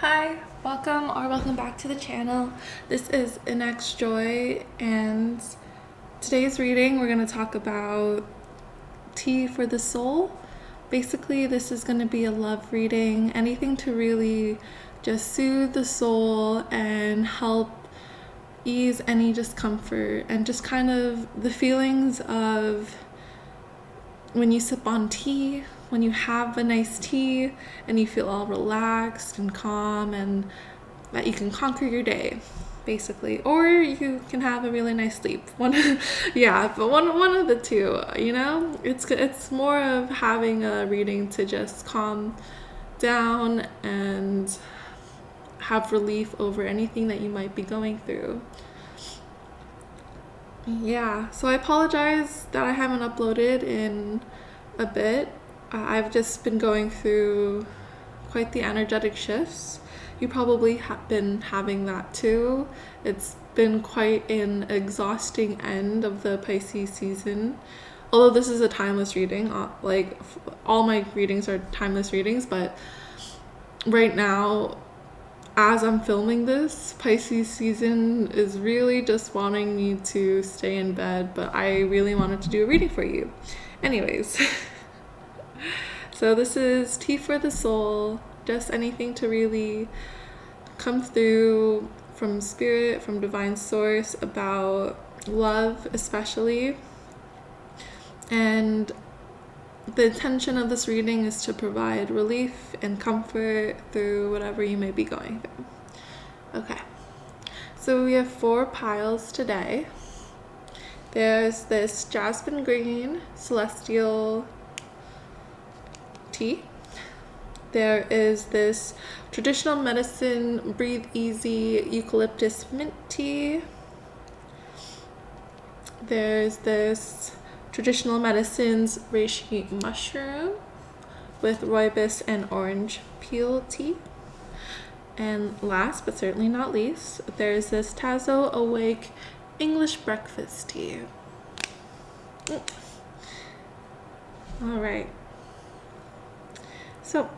Hi, welcome back to the channel. This is Inex Joy, and today's reading we're going to talk about tea for the soul. Basically, this is going to be a love reading, anything to really just soothe the soul and help ease any discomfort and just kind of the feelings of when you sip on tea, when you have a nice tea and you feel all relaxed and calm and that you can conquer your day, basically. Or you can have a really nice sleep. But one of the two, you know? It's more of having a reading to just calm down and have relief over anything that you might be going through. Yeah, so I apologize that I haven't uploaded in a bit. I've just been going through quite the energetic shifts. You probably have been having that too. It's been quite an exhausting end of the Pisces season. Although this is a timeless reading, all my readings are timeless readings, but right now, as I'm filming this, Pisces season is really just wanting me to stay in bed, but I really wanted to do a reading for you. Anyways, so this is tea for the soul, just anything to really come through from spirit, from divine source, about love especially. And the intention of this reading is to provide relief and comfort through whatever you may be going through. Okay, so we have 4 piles today. There's this jasmine green celestial tea. There is this traditional medicine breathe easy eucalyptus mint tea. There's this traditional medicines reishi mushroom with rooibos and orange peel tea. And last but certainly not least, there's this Tazo Awake English breakfast tea. All right. So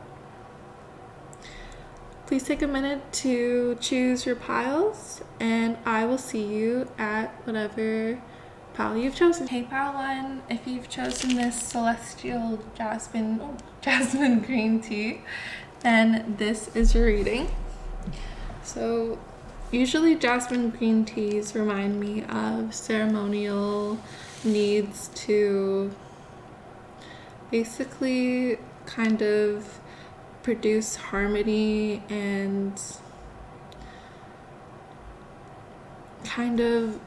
please take a minute to choose your piles, and I will see you at whatever pile you've chosen. Hey, pile 1, if you've chosen this celestial jasmine green tea, then this is your reading. So usually jasmine green teas remind me of ceremonial needs to basically kind of produce harmony and kind of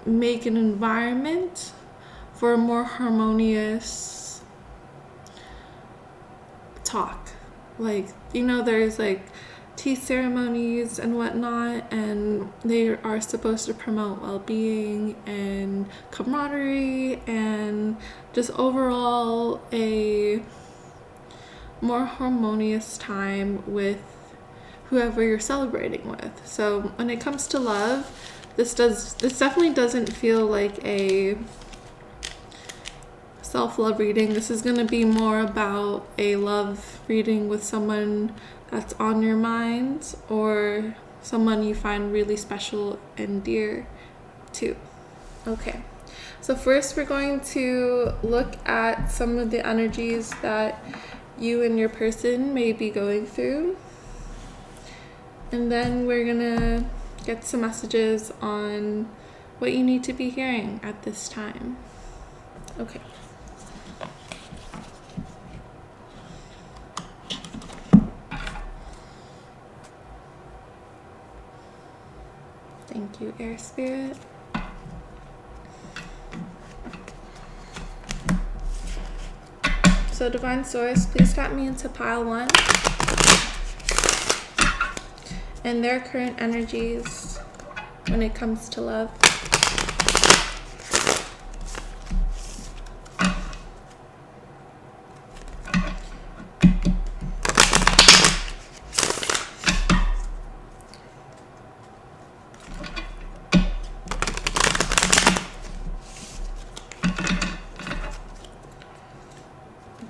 make an environment for a more harmonious talk. There's tea ceremonies and whatnot, and they are supposed to promote well-being and camaraderie and just overall a more harmonious time with whoever you're celebrating with. So when it comes to love, this definitely doesn't feel like a self-love reading. This is going to be more about a love reading with someone that's on your mind or someone you find really special and dear to. Okay, so first we're going to look at some of the energies that you and your person may be going through, and then we're gonna get some messages on what you need to be hearing at this time. Okay. Thank you, Air Spirit. So Divine Source, please tap me into pile 1 and their current energies when it comes to love.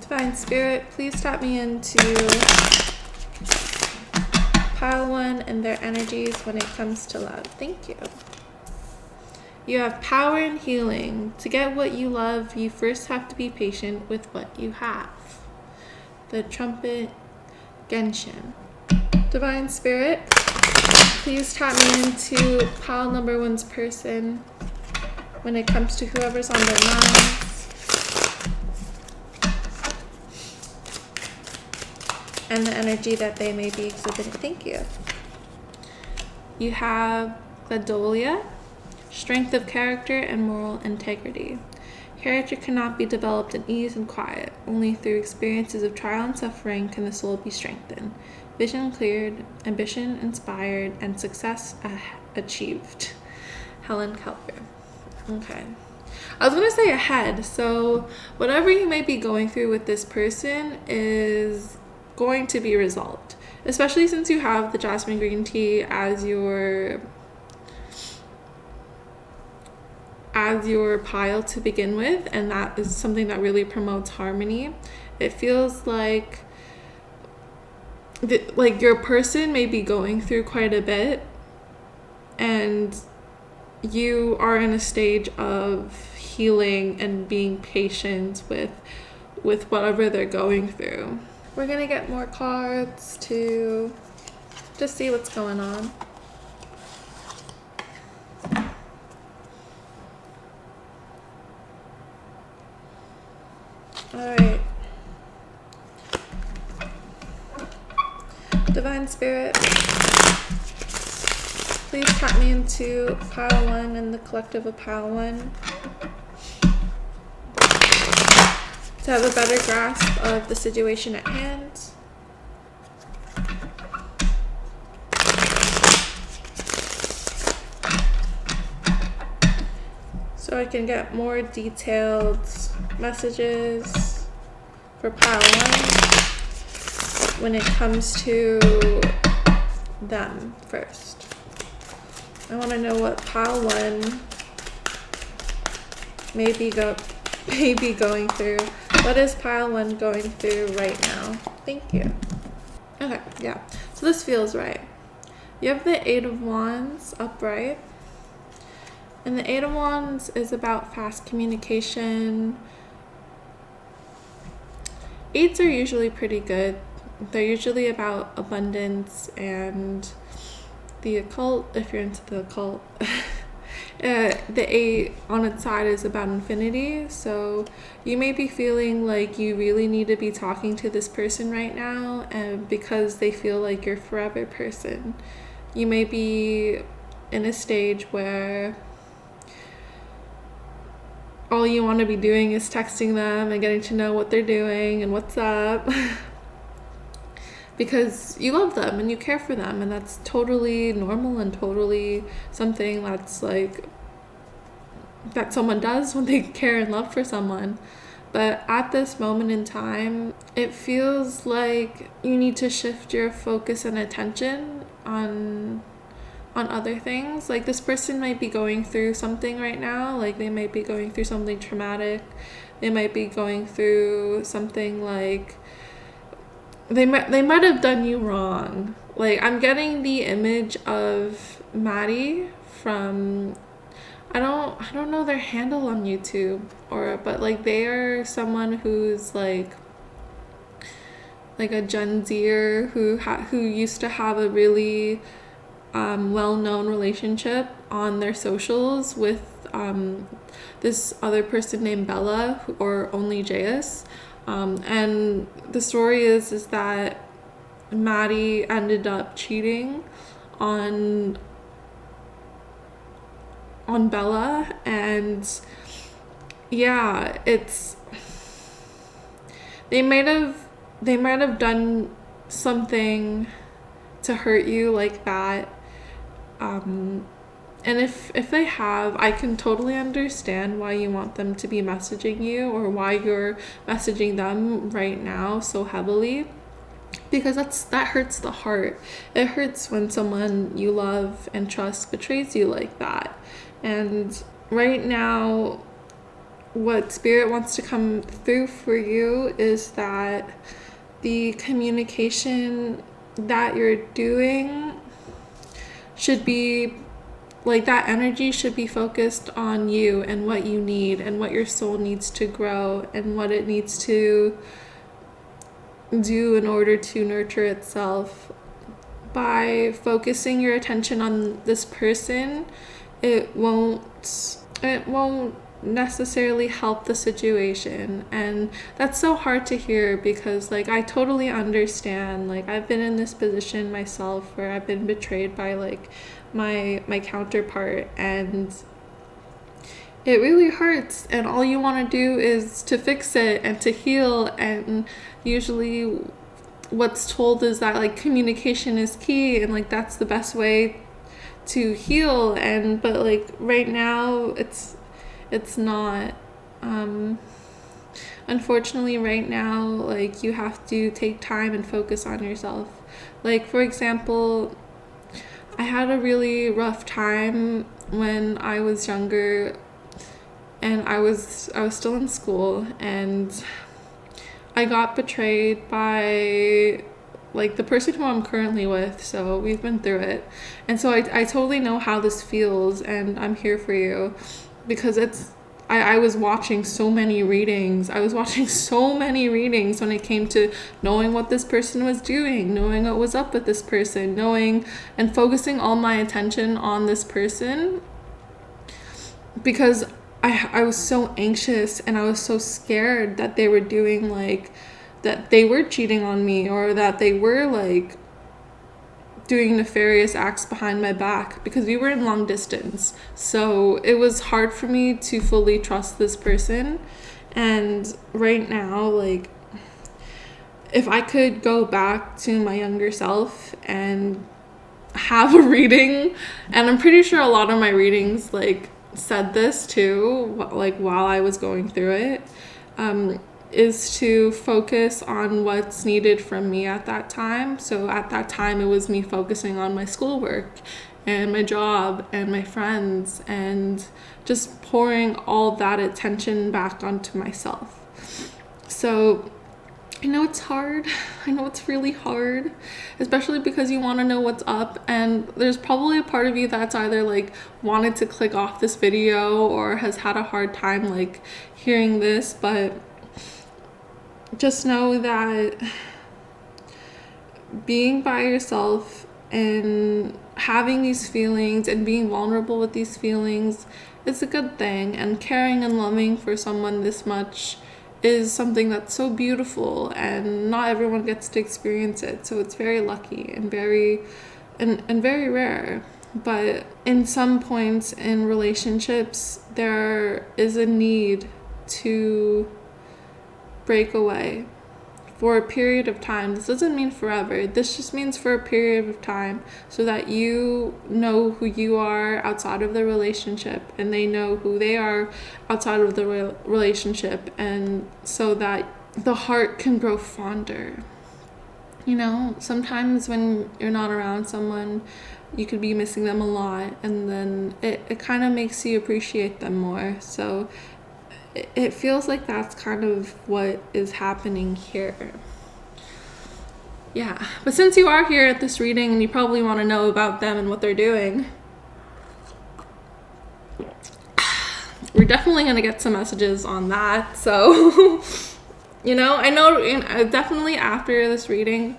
Divine Spirit, please tap me into pile 1 and their energies when it comes to love. Thank you. You have power and healing. To get what you love, you first have to be patient with what you have. The Trumpet Genshin. Divine Spirit, please tap me into pile number 1's person when it comes to whoever's on their minds. And the energy that they may be exhibiting. Thank you. You have Gladolia, strength of character and moral integrity. Character cannot be developed in ease and quiet. Only through experiences of trial and suffering can the soul be strengthened. Vision cleared, ambition inspired, and success achieved. Helen Keller. Okay. I was going to say ahead. So whatever you may be going through with this person is going to be resolved, especially since you have the jasmine green tea as your pile to begin with, and that is something that really promotes harmony. It feels like your person may be going through quite a bit, and you are in a stage of healing and being patient with whatever they're going through. We're gonna get more cards to just see what's going on. Alright. Divine Spirit, please tap me into pile 1 and the collective of pile 1 to have a better grasp of the situation at hand. So I can get more detailed messages for pile 1 when it comes to them first. I want to know what pile 1 may be going through. What is pile 1 going through right now? Thank you. Okay, yeah. So this feels right. You have the 8 of Wands upright. And the 8 of Wands is about fast communication. 8s are usually pretty good. They're usually about abundance and the occult, if you're into the occult. The 8 on its side is about infinity, so you may be feeling like you really need to be talking to this person right now, and because they feel like your forever person. You may be in a stage where all you want to be doing is texting them and getting to know what they're doing and what's up because you love them and you care for them, and that's totally normal and totally something that's like that someone does when they care and love for someone. But at this moment in time, it feels like you need to shift your focus and attention on other things. Like this person might be going through something right now. Like they might be going through something traumatic. They might be going through something like they might have done you wrong. Like I'm getting the image of Maddie from I don't know their handle on YouTube, but like they are someone who's like a Gen Zer who used to have a really well-known relationship on their socials with this other person named Bella or only JS. And the story is that Maddie ended up cheating on Bella, and yeah, they might have done something to hurt you like that. And if they have, I can totally understand why you want them to be messaging you or why you're messaging them right now so heavily, because that hurts the heart. It hurts when someone you love and trust betrays you like that. And right now, what Spirit wants to come through for you is that the communication that you're doing should be like, that energy should be focused on you and what you need and what your soul needs to grow and what it needs to do in order to nurture itself. By focusing your attention on this person, it won't necessarily help the situation. And that's so hard to hear, because like, I totally understand. Like, I've been in this position myself where I've been betrayed by like my counterpart, and it really hurts, and all you want to do is to fix it and to heal. And usually what's told is that like communication is key, and like that's the best way to heal. And but like right now it's not. Unfortunately right now, like, you have to take time and focus on yourself. Like, for example, I had a really rough time when I was younger, and I was still in school, and I got betrayed by like the person who I'm currently with. So we've been through it, and so I totally know how this feels, and I'm here for you, because I was watching so many readings. I was watching so many readings when it came to knowing what this person was doing, knowing what was up with this person, knowing and focusing all my attention on this person, because I was so anxious and I was so scared that they were doing like, that they were cheating on me, or that they were like doing nefarious acts behind my back, because we were in long distance. So it was hard for me to fully trust this person. And right now, like, if I could go back to my younger self and have a reading, and I'm pretty sure a lot of my readings like said this too, like while I was going through it, is to focus on what's needed from me at that time. So at that time, it was me focusing on my schoolwork and my job and my friends, and just pouring all that attention back onto myself. So I know it's hard. I know it's really hard, especially because you want to know what's up. And there's probably a part of you that's either like wanted to click off this video or has had a hard time like hearing this, but just know that being by yourself and having these feelings and being vulnerable with these feelings is a good thing. And caring and loving for someone this much is something that's so beautiful, and not everyone gets to experience it. So it's very lucky and very rare. But in some points in relationships, there is a need to break away for a period of time. This doesn't mean forever. This just means for a period of time, so that you know who you are outside of the relationship, and they know who they are outside of the relationship, and so that the heart can grow fonder. You know, sometimes when you're not around someone, you could be missing them a lot, and then it kind of makes you appreciate them more. So it feels like that's kind of what is happening here. Yeah, but since you are here at this reading and you probably want to know about them and what they're doing, we're definitely going to get some messages on that. So, you know, I know definitely after this reading,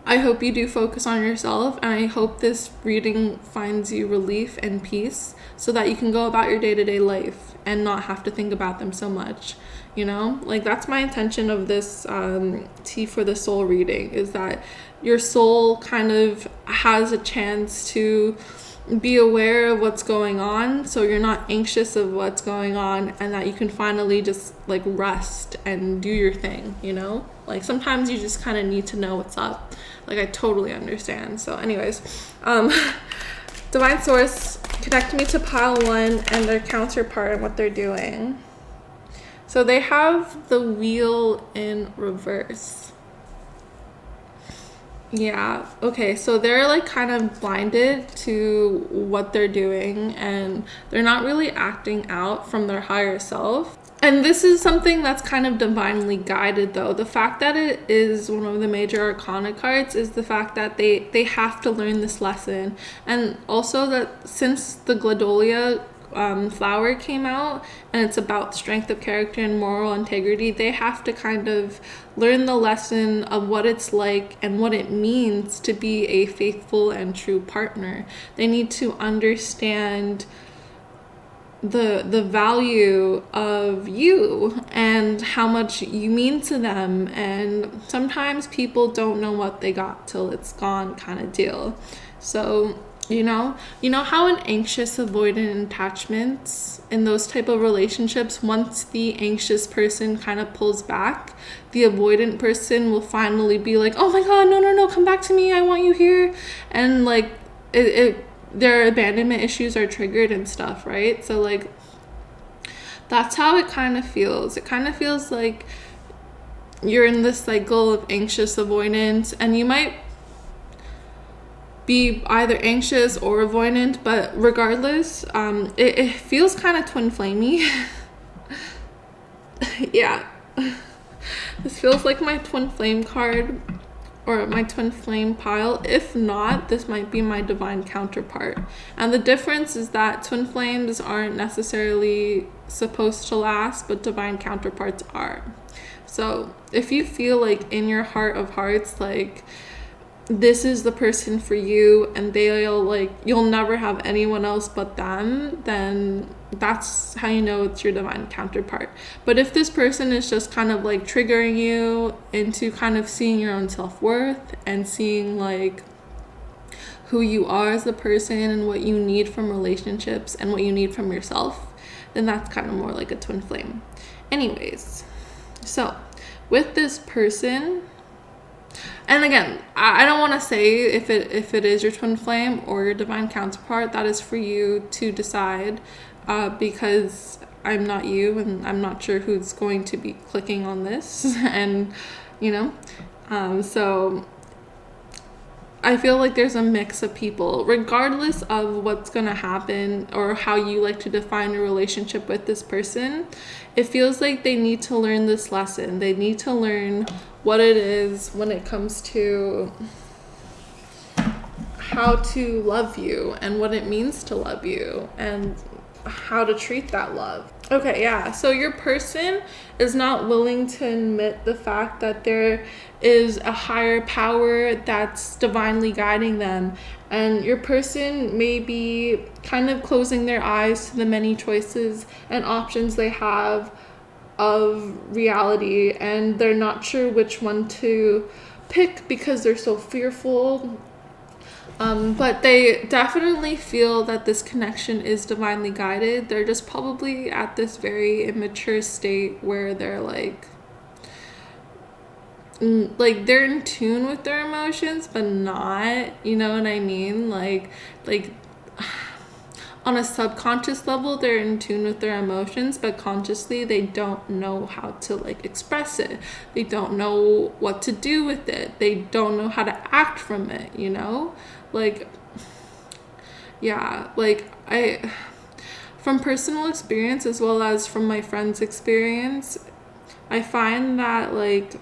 I hope you do focus on yourself, and I hope this reading finds you relief and peace, so that you can go about your day-to-day life and not have to think about them so much. You know, like, that's my intention of this Tea for the Soul reading, is that your soul kind of has a chance to be aware of what's going on, so you're not anxious of what's going on, and that you can finally just like rest and do your thing. You know, like, sometimes you just kind of need to know what's up. Like, I totally understand. So anyways, Divine Source, connect me to pile 1 and their counterpart and what they're doing. So they have the Wheel in reverse. Yeah, okay, so they're like kind of blinded to what they're doing, and they're not really acting out from their higher self. And this is something that's kind of divinely guided, though. The fact that it is one of the major arcana cards is the fact that they have to learn this lesson. And also that since the Gladolia flower came out, and it's about strength of character and moral integrity, they have to kind of learn the lesson of what it's like and what it means to be a faithful and true partner. They need to understand the value of you and how much you mean to them. And sometimes people don't know what they got till it's gone, kind of deal. So you know how in anxious avoidant attachments, in those type of relationships, once the anxious person kind of pulls back, the avoidant person will finally be like, oh my god, no, come back to me, I want you here. And like their abandonment issues are triggered and stuff, right? So like that's how it kind of feels. It kind of feels like you're in this cycle of anxious avoidance, and you might be either anxious or avoidant, but regardless, it feels kind of twin flamey. Yeah. This feels like my twin flame card, or my twin flame pile. If not, this might be my divine counterpart. And the difference is that twin flames aren't necessarily supposed to last, but divine counterparts are. So if you feel like in your heart of hearts, like this is the person for you and you'll never have anyone else but them, then that's how you know it's your divine counterpart. But if this person is just kind of like triggering you into kind of seeing your own self-worth and seeing like who you are as a person and what you need from relationships and what you need from yourself, then that's kind of more like a twin flame. Anyways, so with this person, and again, I don't want to say if it is your twin flame or your divine counterpart. That is for you to decide, because I'm not you, and I'm not sure who's going to be clicking on this. And so I feel like there's a mix of people, regardless of what's going to happen or how you like to define your relationship with this person. It feels like they need to learn this lesson. They need to learn what it is when it comes to how to love you and what it means to love you and how to treat that love. Okay, yeah. So your person is not willing to admit the fact that there is a higher power that's divinely guiding them. And your person may be kind of closing their eyes to the many choices and options they have of reality, and they're not sure which one to pick because they're so fearful. But they definitely feel that this connection is divinely guided. They're just probably at this very immature state where they're like they're in tune with their emotions, but not, you know what I mean? Like on a subconscious level, they're in tune with their emotions, but consciously they don't know how to like express it. They don't know what to do with it. They don't know how to act from it, you know? Like, yeah, like from personal experience as well as from my friends' experience, I find that like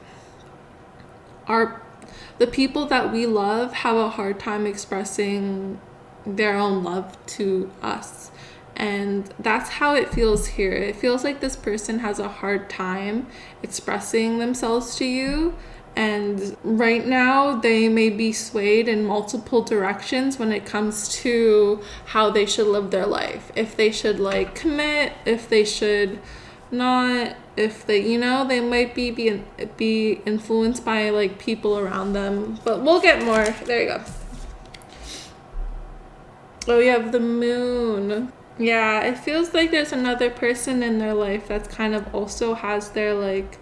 the people that we love have a hard time expressing their own love to us. And that's how it feels here. It feels like this person has a hard time expressing themselves to you. And right now they may be swayed in multiple directions when it comes to how they should live their life. If they should like commit, if they should not, if they, they might be influenced by like people around them. But we'll get more. There you go. Oh, you have the moon. Yeah, it feels like there's another person in their life that's kind of also has their like,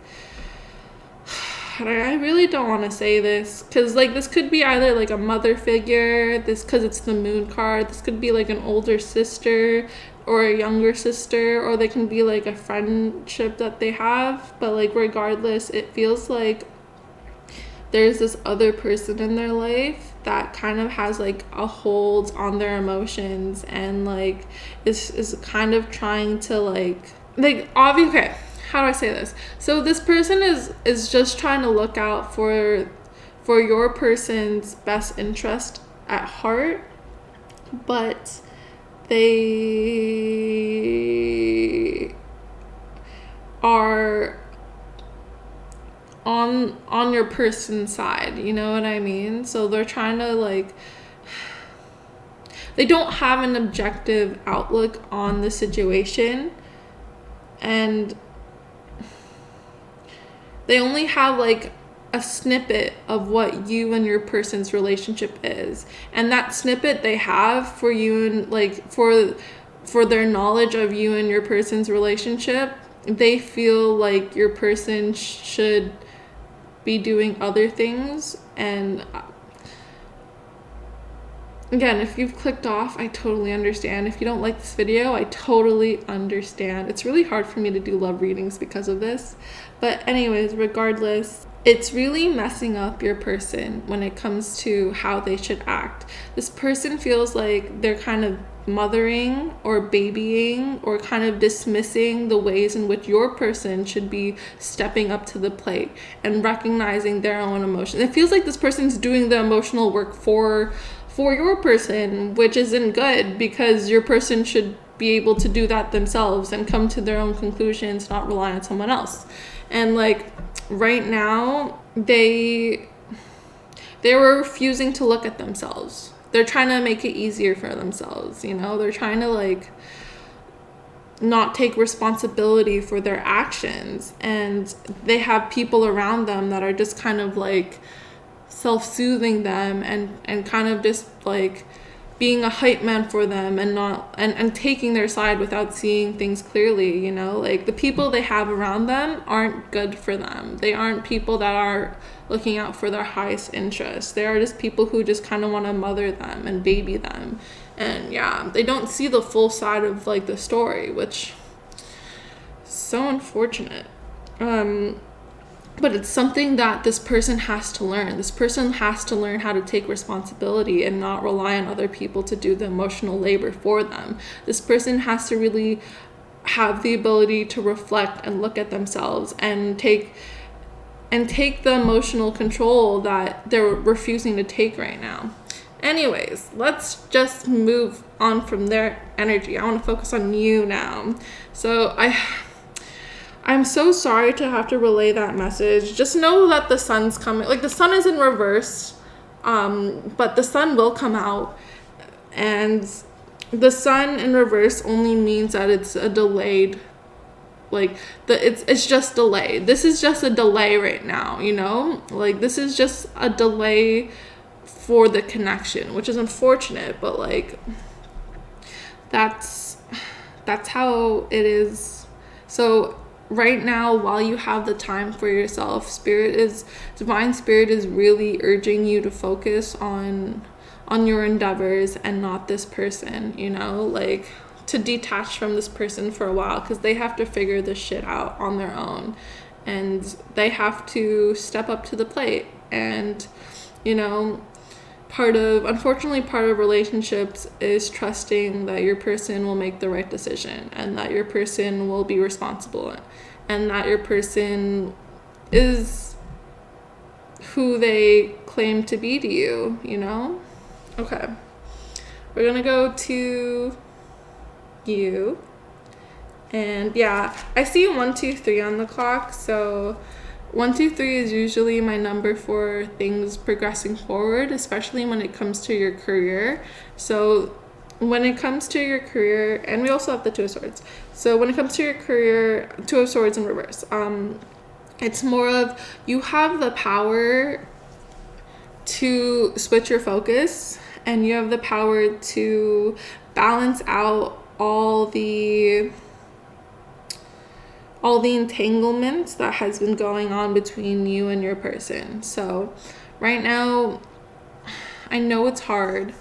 I really don't want to say this because like this could be either like a mother figure, this because it's the moon card, this could be like an older sister or a younger sister, or they can be like a friendship that they have. But like regardless, it feels like there's this other person in their life that kind of has like a hold on their emotions and like is kind of trying to like like, obviously, okay, how do I say this? So this person is just trying to look out for your person's best interest at heart, but they are on your person's side, you know what I mean? So they're trying to, like, they don't have an objective outlook on the situation, and they only have like a snippet of what you and your person's relationship is, and that snippet they have for you, and like for their knowledge of you and your person's relationship, they feel like your person should be doing other things. And again, if you've clicked off, I totally understand. If you don't like this video, I totally understand. It's really hard for me to do love readings because of this. But anyways, regardless, it's really messing up your person when it comes to how they should act. This person feels like they're kind of mothering or babying or kind of dismissing the ways in which your person should be stepping up to the plate and recognizing their own emotions. It feels like this person's doing the emotional work for your person, which isn't good, because your person should be able to do that themselves and come to their own conclusions, not rely on someone else. And like right now, they were refusing to look at themselves. They're trying to make it easier for themselves, you know? They're trying to like not take responsibility for their actions, and they have people around them that are just kind of like self-soothing them and kind of just like being a hype man for them, and not and taking their side without seeing things clearly, you know? Like the people they have around them aren't good for them. They aren't people that are looking out for their highest interests. They are just people who just kind of want to mother them and baby them. And yeah, they don't see the full side of like the story, which is so unfortunate. But it's something that this person has to learn. This person has to learn how to take responsibility and not rely on other people to do the emotional labor for them. This person has to really have the ability to reflect and look at themselves and take the emotional control that they're refusing to take right now. Anyways, let's just move on from their energy. I want to focus on you now. So I'm so sorry to have to relay that message. Just know that the sun's coming. Like the sun is in reverse, but the sun will come out. And the sun in reverse only means that it's a delayed, like it's just delayed. This is just a delay right now, you know? Like this is just a delay for the connection, which is unfortunate, but like that's how it is. So right now, while you have the time for yourself, divine spirit is really urging you to focus on your endeavors and not this person, you know? Like to detach from this person for a while, because they have to figure this shit out on their own, and they have to step up to the plate. And you know, unfortunately part of relationships is trusting that your person will make the right decision, and that your person will be responsible, and that your person is who they claim to be to you, you know? Okay. We're gonna go to you. And yeah, I see 1, 2, 3 on the clock. So 1, 2, 3 is usually my number for things progressing forward, especially when it comes to your career. So when it comes to your career, and we also have the 2 of Swords. So when it comes to your career, 2 of Swords in reverse, it's more of you have the power to switch your focus, and you have the power to balance out all the entanglements that has been going on between you and your person. So right now, I know it's hard.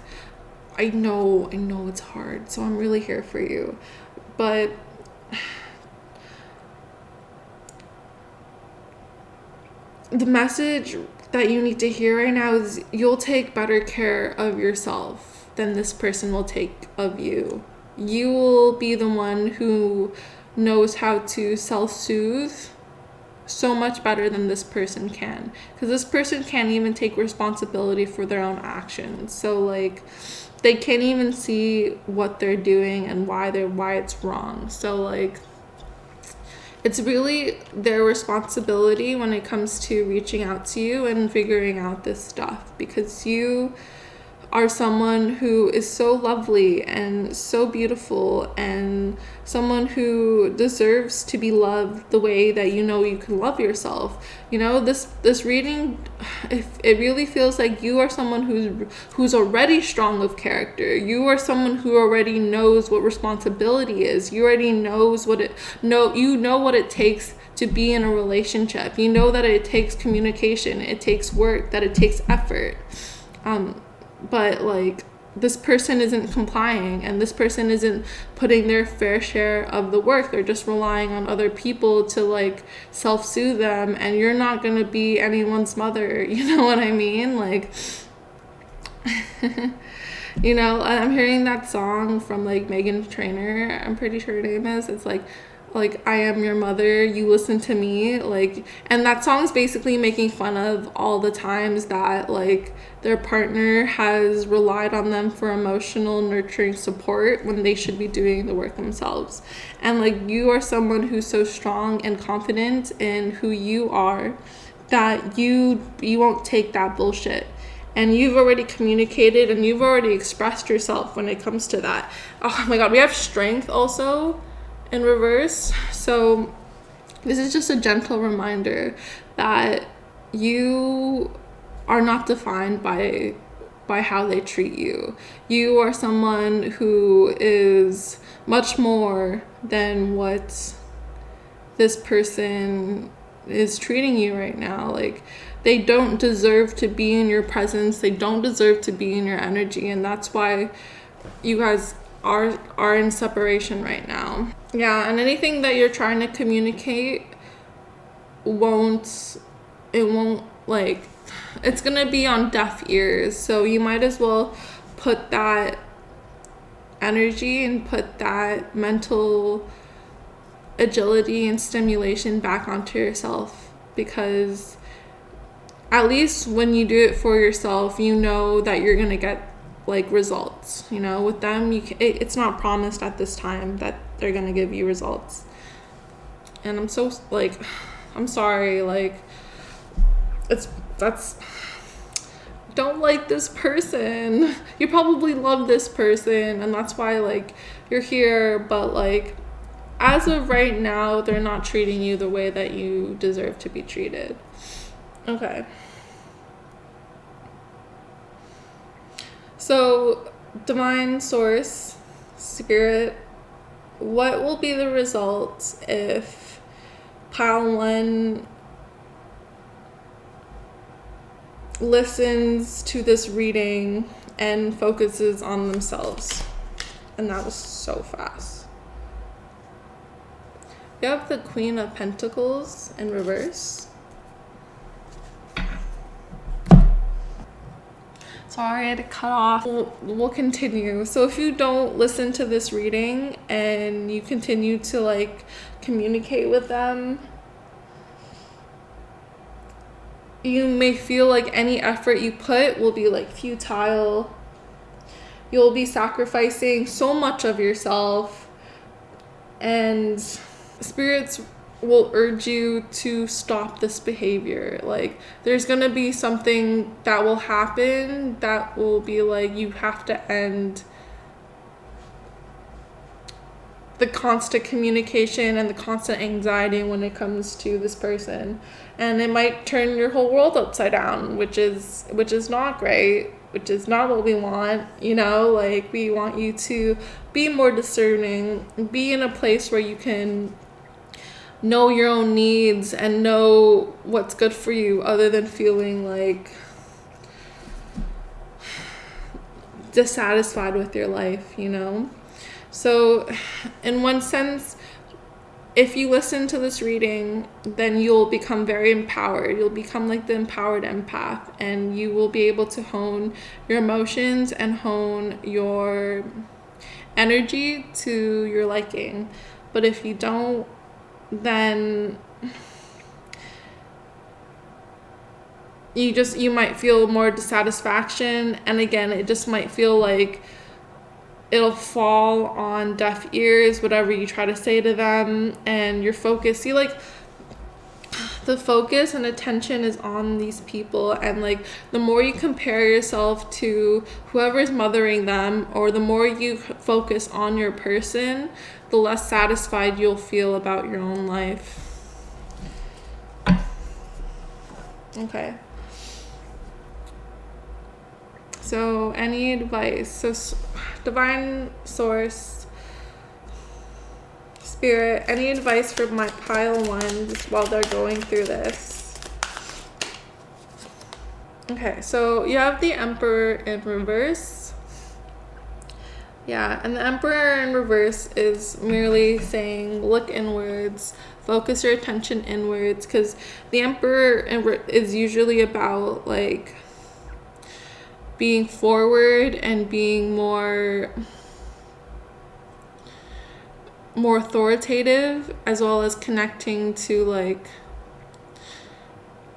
I know it's hard. So I'm really here for you. But the message that you need to hear right now is you'll take better care of yourself than this person will take of you. You will be the one who knows how to self-soothe so much better than this person can, because this person can't even take responsibility for their own actions. So like they can't even see what they're doing and why it's wrong. So like it's really their responsibility when it comes to reaching out to you and figuring out this stuff, because you are someone who is so lovely and so beautiful, and someone who deserves to be loved the way that you know you can love yourself. You know, this reading, it really feels like you are someone who's already strong of character. You are someone who already knows what responsibility is. You already knows what it takes to be in a relationship. You know that it takes communication, it takes work, that it takes effort. But like this person isn't complying, and this person isn't putting their fair share of the work. They're just relying on other people to like self-soothe them, and you're not gonna be anyone's mother. You know what I mean? Like you know, I'm hearing that song from like Meghan Trainor, I'm pretty sure her name is. It's like I am your mother, you listen to me. Like, and that song's basically making fun of all the times that like their partner has relied on them for emotional nurturing support when they should be doing the work themselves. And like you are someone who's so strong and confident in who you are that you won't take that bullshit. And you've already communicated and you've already expressed yourself when it comes to that. Oh my god, we have strength also in reverse. So this is just a gentle reminder that you are not defined by how they treat you. You are someone who is much more than what this person is treating you right now. Like, they don't deserve to be in your presence. They don't deserve to be in your energy, and that's why you guys are in separation right now. Yeah, and anything that you're trying to communicate won't like, it's gonna be on deaf ears. So you might as well put that energy and put that mental agility and stimulation back onto yourself, because at least when you do it for yourself, you know that you're gonna get like results. You know, with them, it's not promised at this time that they're gonna give you results. And I'm so like, I'm sorry, like don't like this person. You probably love this person, and that's why like you're here, but like as of right now, they're not treating you the way that you deserve to be treated. Okay. So, divine source, spirit, what will be the results if pile 1 listens to this reading and focuses on themselves? And that was so fast. You have the Queen of Pentacles in reverse. Sorry, I had to cut off. We'll continue. So if you don't listen to this reading and you continue to like communicate with them, you may feel like any effort you put will be like futile. You'll be sacrificing so much of yourself, and spirits will urge you to stop this behavior. Like, there's gonna be something that will happen that will be like, you have to end the constant communication and the constant anxiety when it comes to this person. And it might turn your whole world upside down, which is not great, which is not what we want. You know, like, we want you to be more discerning, be in a place where you can know your own needs and know what's good for you, other than feeling like dissatisfied with your life, you know? So in one sense, if you listen to this reading, then you'll become very empowered. You'll become like the empowered empath, and you will be able to hone your emotions and hone your energy to your liking. But if you don't, then you might feel more dissatisfaction, and again, it just might feel like it'll fall on deaf ears, whatever you try to say to them, and your focus, see, like, the focus and attention is on these people, and like the more you compare yourself to whoever's mothering them, or the more you focus on your person, the less satisfied you'll feel about your own life. Okay. So any advice? So divine source, spirit, any advice for my pile ones while they're going through this? Okay, so you have the Emperor in reverse. Yeah, and the Emperor in reverse is merely saying, look inwards, focus your attention inwards, because the Emperor is usually about like being forward and being more authoritative, as well as connecting to like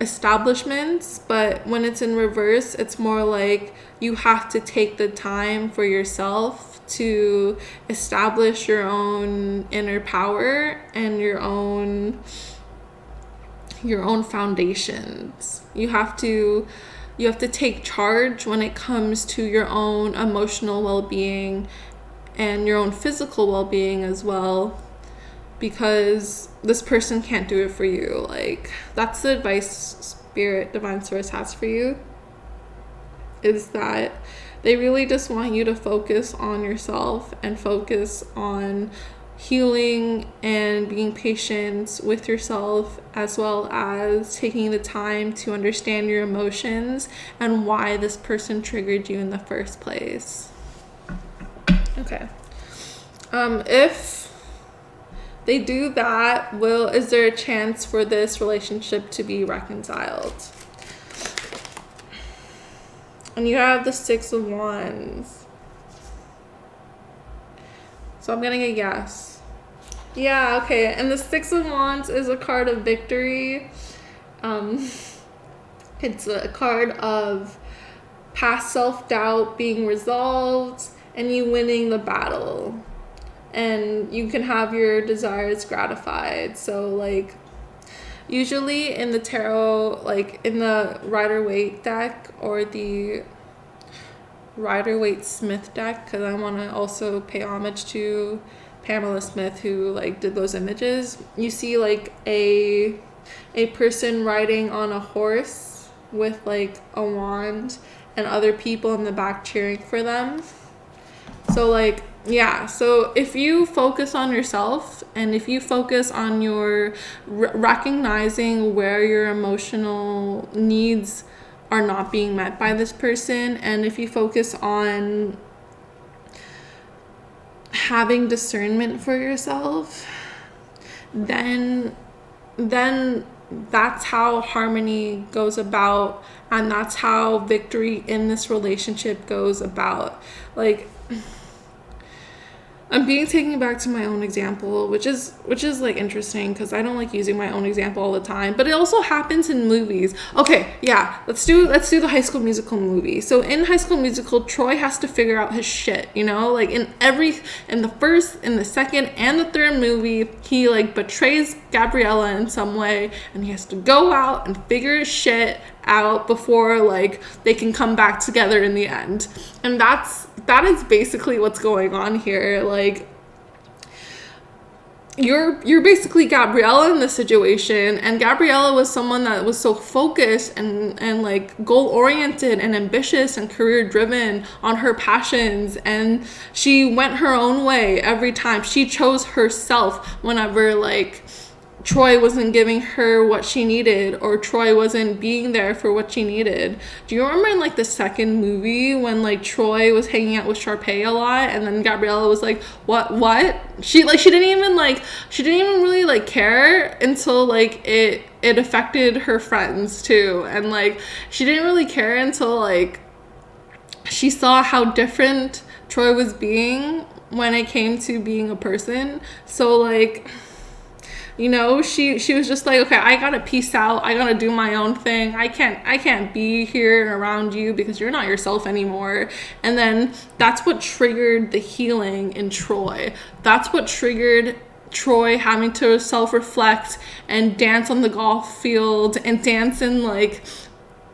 establishments. But when it's in reverse, it's more like you have to take the time for yourself to establish your own inner power and your own foundations. You have to take charge when it comes to your own emotional well-being and your own physical well-being as well, because this person can't do it for you. Like, that's the advice Spirit, Divine Source has for you, is that they really just want you to focus on yourself and focus on healing and being patient with yourself, as well as taking the time to understand your emotions and why this person triggered you in the first place. Okay. If they do that, is there a chance for this relationship to be reconciled? And you have the Six of Wands. So I'm getting a yes. Yeah, okay. And the Six of Wands is a card of victory. It's a card of past self-doubt being resolved and you winning the battle. And you can have your desires gratified. So, like, usually in the tarot, like in the Rider-Waite deck or the Rider-Waite-Smith deck, because I want to also pay homage to Pamela Smith, who like did those images, you see like a person riding on a horse with like a wand and other people in the back cheering for them. So like, yeah, so if you focus on yourself and if you focus on your recognizing where your emotional needs are not being met by this person, and if you focus on having discernment for yourself, then that's how harmony goes about, and that's how victory in this relationship goes about. Like, I'm being taken back to my own example, which is like interesting because I don't like using my own example all the time, but it also happens in movies. Okay, yeah, let's do the High School Musical movie. So in High School Musical, Troy has to figure out his shit, you know, like in the first, in the second, and the third movie, he like betrays Gabriella in some way, and he has to go out and figure his shit out before like they can come back together in the end. And that is basically what's going on here. Like, you're basically Gabriella in this situation, and Gabriella was someone that was so focused and like goal oriented and ambitious and career driven on her passions, and she went her own way every time. She chose herself whenever like Troy wasn't giving her what she needed, or Troy wasn't being there for what she needed. Do you remember in like the second movie when like Troy was hanging out with Sharpay a lot, and then Gabriella was like, what? She didn't even really like care until like it affected her friends too. And like she didn't really care until like she saw how different Troy was being when it came to being a person. So like, you know, she was just like, okay, I gotta peace out. I gotta do my own thing. I can't be here and around you because you're not yourself anymore. And then that's what triggered the healing in Troy. That's what triggered Troy having to self-reflect and dance on the golf field and dance in like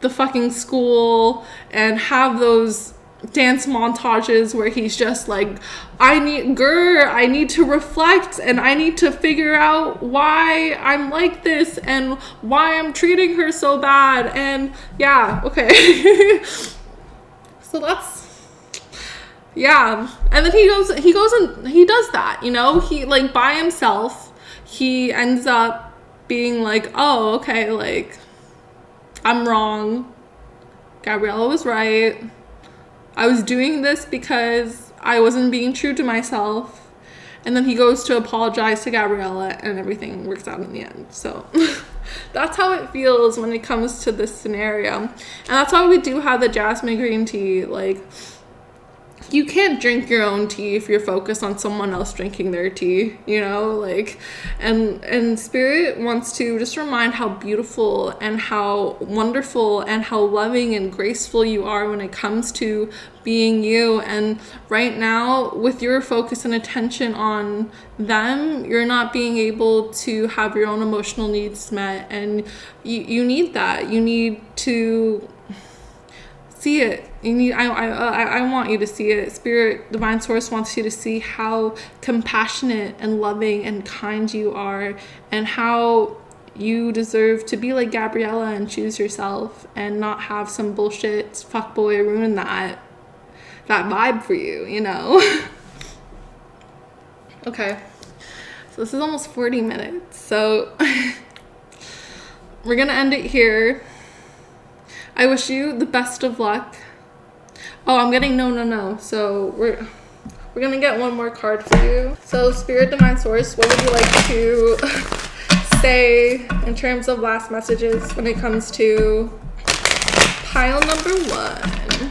the fucking school and have those dance montages where he's just like, I need to reflect and I need to figure out why I'm like this and why I'm treating her so bad. And yeah, okay. So that's, yeah. And then he goes and he does that, you know, he like by himself, he ends up being like, oh, okay, like I'm wrong. Gabriella was right. I was doing this because I wasn't being true to myself. And then he goes to apologize to Gabriella and everything works out in the end. So that's how it feels when it comes to this scenario. And that's why we do have the jasmine green tea. Like, you can't drink your own tea if you're focused on someone else drinking their tea, you know, like, and Spirit wants to just remind how beautiful and how wonderful and how loving and graceful you are when it comes to being you. And right now, with your focus and attention on them, you're not being able to have your own emotional needs met, and you need that. You need to see it. I want you to see it. Spirit, divine source wants you to see how compassionate and loving and kind you are, and how you deserve to be like Gabriella and choose yourself and not have some bullshit fuckboy ruin that vibe for you, you know. Okay, so this is almost 40 minutes, so we're gonna end it here. I wish you the best of luck. Oh, I'm getting no. So we're gonna get one more card for you. So Spirit, divine source, what would you like to say in terms of last messages when it comes to pile number 1?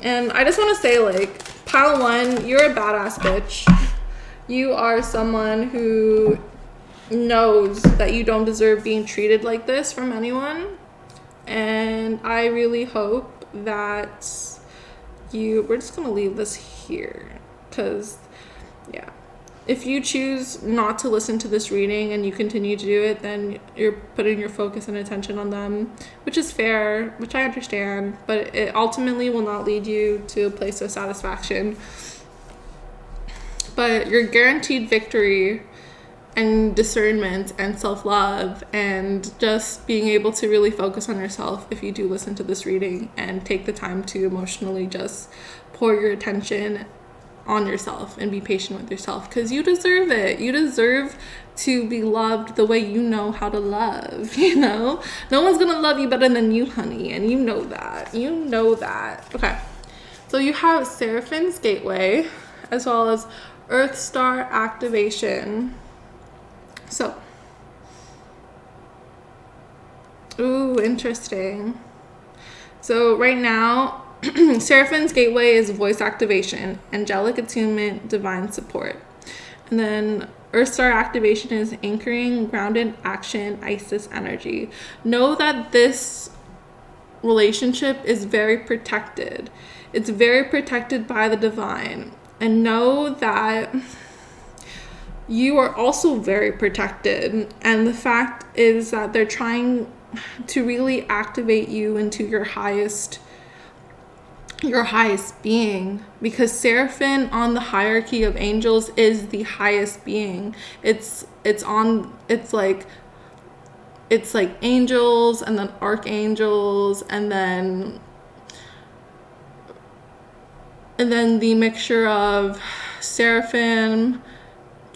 And I just want to say, like, pile 1, you're a badass bitch. You are someone who knows that you don't deserve being treated like this from anyone. And I really hope that we're just going to leave this here, because, yeah, if you choose not to listen to this reading and you continue to do it, then you're putting your focus and attention on them, which is fair, which I understand, but it ultimately will not lead you to a place of satisfaction. But you're guaranteed victory and discernment and self-love and just being able to really focus on yourself if you do listen to this reading and take the time to emotionally just pour your attention on yourself and be patient with yourself, because you deserve it. You deserve to be loved the way you know how to love, you know? No one's gonna love you better than you, honey, and you know that. You know that. Okay, so you have Seraphim's Gateway as well as Earth Star Activation. So, ooh, interesting. So right now, Seraphim's Gateway is voice activation, angelic attunement, divine support. And then Earth Star Activation is anchoring, grounded action, Isis energy. Know that this relationship is very protected. It's very protected by the divine. And know that you are also very protected, and the fact is that they're trying to really activate you into your highest being, because Seraphim on the hierarchy of angels is the highest being. It's like angels and then archangels and then the mixture of seraphim,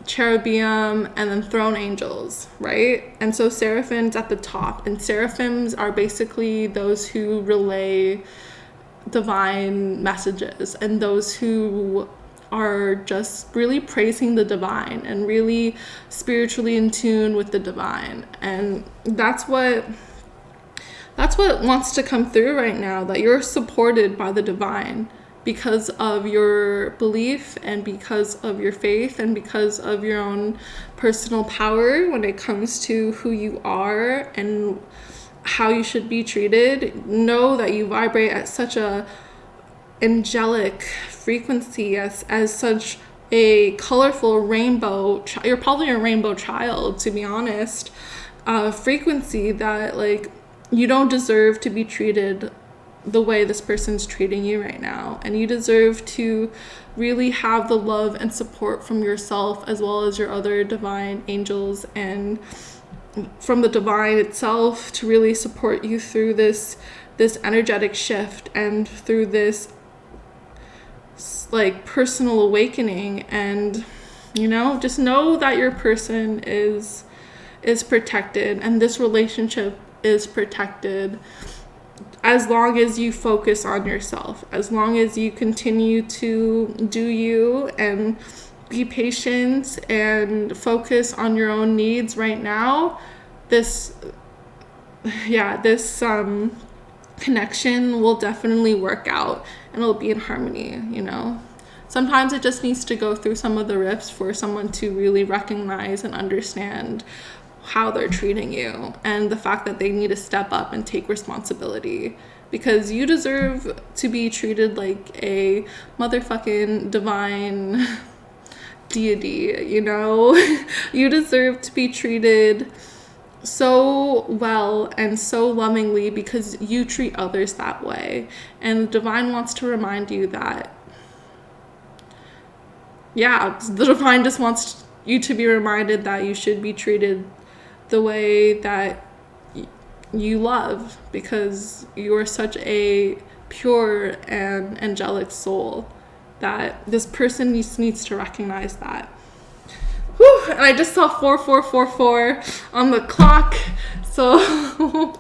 cherubim, and then throne angels, right? And so seraphims at the top, and seraphims are basically those who relay divine messages and those who are just really praising the divine and really spiritually in tune with the divine. And that's what wants to come through right now, that you're supported by the divine. because of your belief and because of your faith and because of your own personal power when it comes to who you are and how you should be treated. Know that you vibrate at such a angelic frequency, as such a colorful rainbow. You're probably a rainbow child, to be honest. Frequency that, like, you don't deserve to be treated the way this person's treating you right now, and you deserve to really have the love and support from yourself as well as your other divine angels and from the divine itself to really support you through this energetic shift and through this like personal awakening. And just know that your person is protected and this relationship is protected as long as you focus on yourself, as long as you continue to do you and be patient and focus on your own needs right now. This connection will definitely work out and it'll be in harmony. Sometimes it just needs to go through some of the rifts for someone to really recognize and understand how they're treating you and the fact that they need to step up and take responsibility, because you deserve to be treated like a motherfucking divine deity. You deserve to be treated so well and so lovingly because you treat others that way. And the divine wants to remind you that, the divine just wants you to be reminded that you should be treated the way that you love, because you are such a pure and angelic soul that this person needs to recognize that. Whew, and I just saw 4444 on the clock, so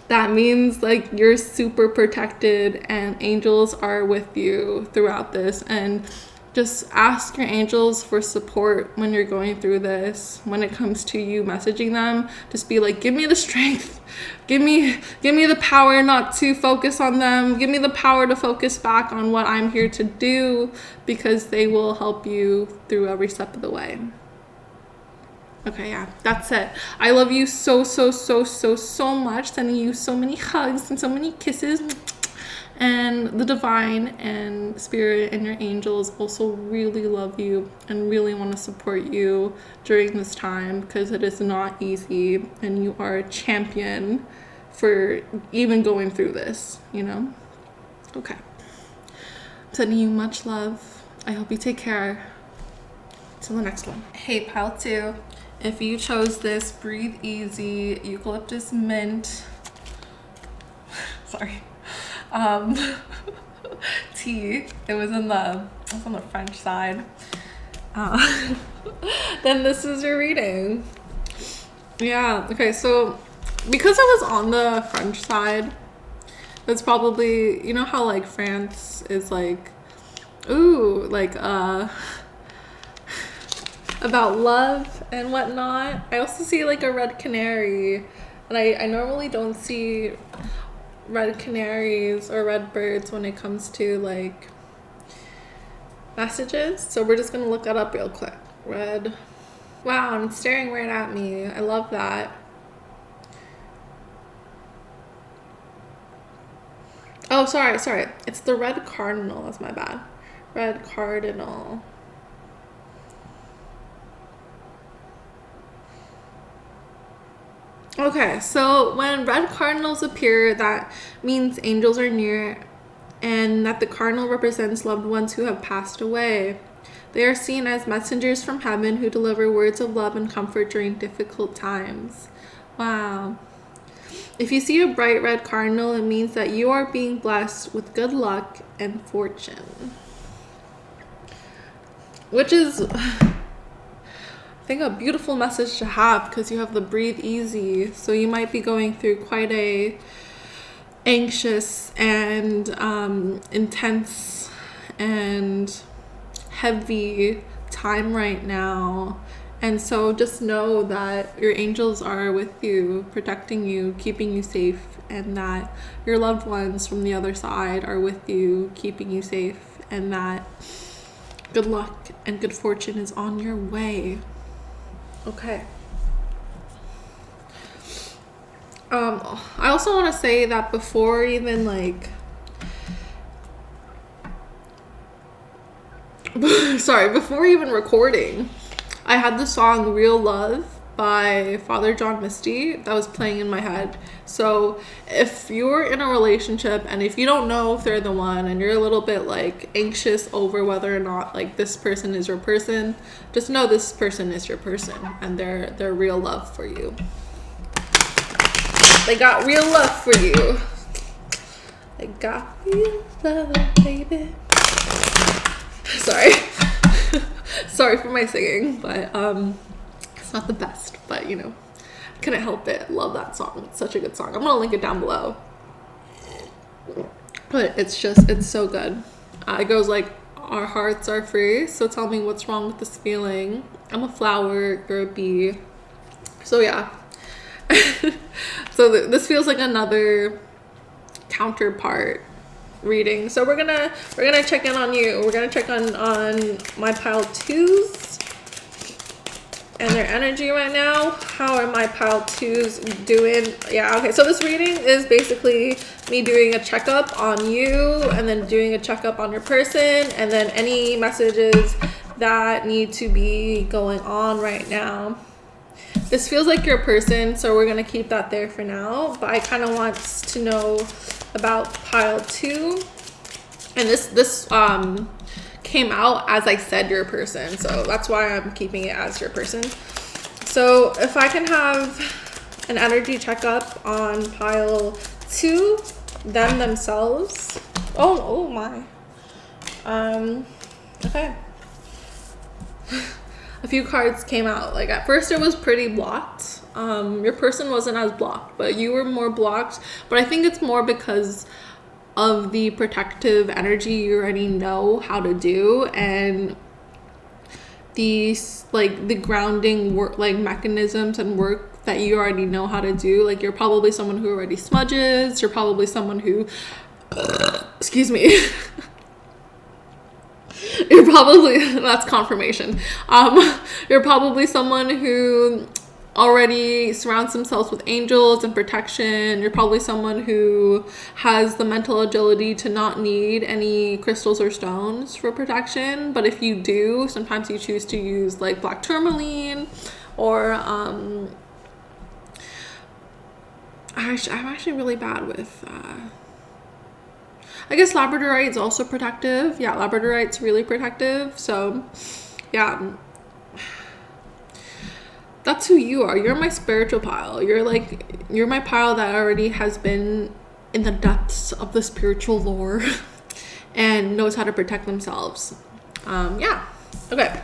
that means like you're super protected and angels are with you throughout this. And just ask your angels for support when you're going through this. When it comes to you messaging them, just be like, give me the strength, give me the power not to focus on them, give me the power to focus back on what I'm here to do, because they will help you through every step of the way. Okay, yeah, that's it. I love you so much. Sending you so many hugs and so many kisses. And the divine and spirit and your angels also really love you and really want to support you during this time, because it is not easy and you are a champion for even going through this, Okay. I'm sending you much love. I hope you take care. Till the next one. Hey, pile 2. If you chose this Breathe Easy Eucalyptus Mint, sorry, tea, it was on the French side, then this is your reading. Yeah, okay, so because I was on the French side, that's probably, how like France is like, ooh, like about love and whatnot. I also see like a red canary, and I normally don't see red canaries or red birds when it comes to like messages, so we're just gonna look that up real quick. Red, wow, and it's staring right at me. I love that. Oh, sorry, it's the red cardinal. That's my bad. Red cardinal. Okay, so when red cardinals appear, that means angels are near and that the cardinal represents loved ones who have passed away. They are seen as messengers from heaven who deliver words of love and comfort during difficult times. Wow. If you see a bright red cardinal, it means that you are being blessed with good luck and fortune. Which is, I think, a beautiful message to have, because you have the Breathe Easy. So you might be going through quite a anxious and intense and heavy time right now. And so just know that your angels are with you, protecting you, keeping you safe and that your loved ones from the other side are with you, keeping you safe, and that good luck and good fortune is on your way. Okay. I also want to say that before even before even recording, I had the song Real Love by Father John Misty that was playing in my head. So if you're in a relationship and if you don't know if they're the one and you're a little bit anxious over whether or not this person is your person, just know this person is your person and they're real love for you. They got real love for you. They got real love, baby. Sorry. Sorry for my singing, but it's not the best, but couldn't help it. Love that song. It's such a good song. I'm gonna link it down below. But it's so good. It goes our hearts are free, so tell me what's wrong with this feeling. I'm a flower, you're a bee. So yeah. So this feels like another counterpart reading. So we're gonna check in on you. We're gonna check on my pile 2s and their energy right now. How are my pile 2s doing? Yeah, okay. So this reading is basically me doing a checkup on you and then doing a checkup on your person and then any messages that need to be going on right now. This feels like your person, so we're gonna keep that there for now, but I kind of want to know about pile 2, and this came out as I said your person, so that's why I'm keeping it as your person. So if I can have an energy checkup on pile 2, them themselves. Oh my. Okay. A few cards came out. At first it was pretty blocked. Your person wasn't as blocked, but you were more blocked. But I think it's more because of the protective energy you already know how to do, and these the grounding work mechanisms and work that you already know how to do. You're probably someone who already smudges. You're probably someone who excuse me. You're probably, that's confirmation. You're probably someone who already surrounds themselves with angels and protection. You're probably someone who has the mental agility to not need any crystals or stones for protection. But if you do, sometimes you choose to use black tourmaline or I'm actually really bad with I guess labradorite's also protective. Yeah, labradorite's really protective. So, yeah. That's who you are. You're my spiritual pile. You're my pile that already has been in the depths of the spiritual lore and knows how to protect themselves. Yeah. Okay.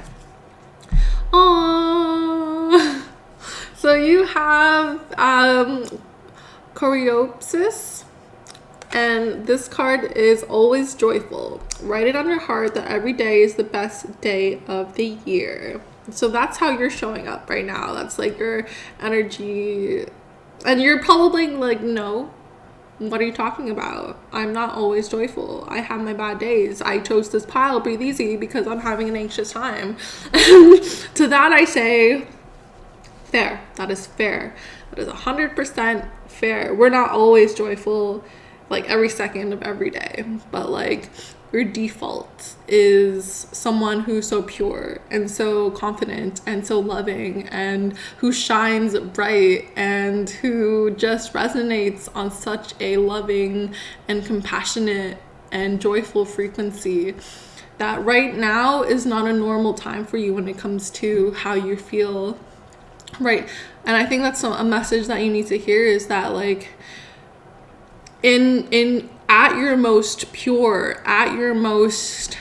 Aww. So you have Coreopsis. And this card is always joyful. Write it on your heart that every day is the best day of the year. So that's how you're showing up right now. That's your energy. And you're probably no, what are you talking about? I'm not always joyful. I have my bad days. I chose this pile, breathe easy, because I'm having an anxious time. To that I say, fair. That is fair. That is 100% fair. We're not always joyful every second of every day, but your default is someone who's so pure and so confident and so loving and who shines bright and who just resonates on such a loving and compassionate and joyful frequency that right now is not a normal time for you when it comes to how you feel, right? And I think that's a message that you need to hear, is that in at your most pure, at your most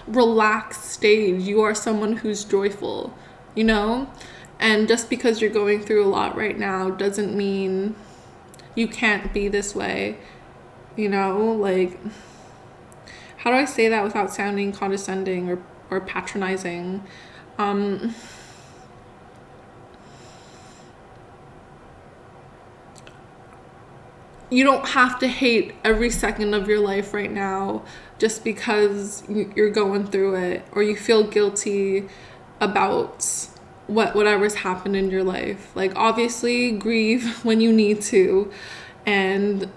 relaxed stage, you are someone who's joyful, and just because you're going through a lot right now doesn't mean you can't be this way, how do I say that without sounding condescending or patronizing? you don't have to hate every second of your life right now just because you're going through it, or you feel guilty about whatever's happened in your life. Like, obviously grieve when you need to, and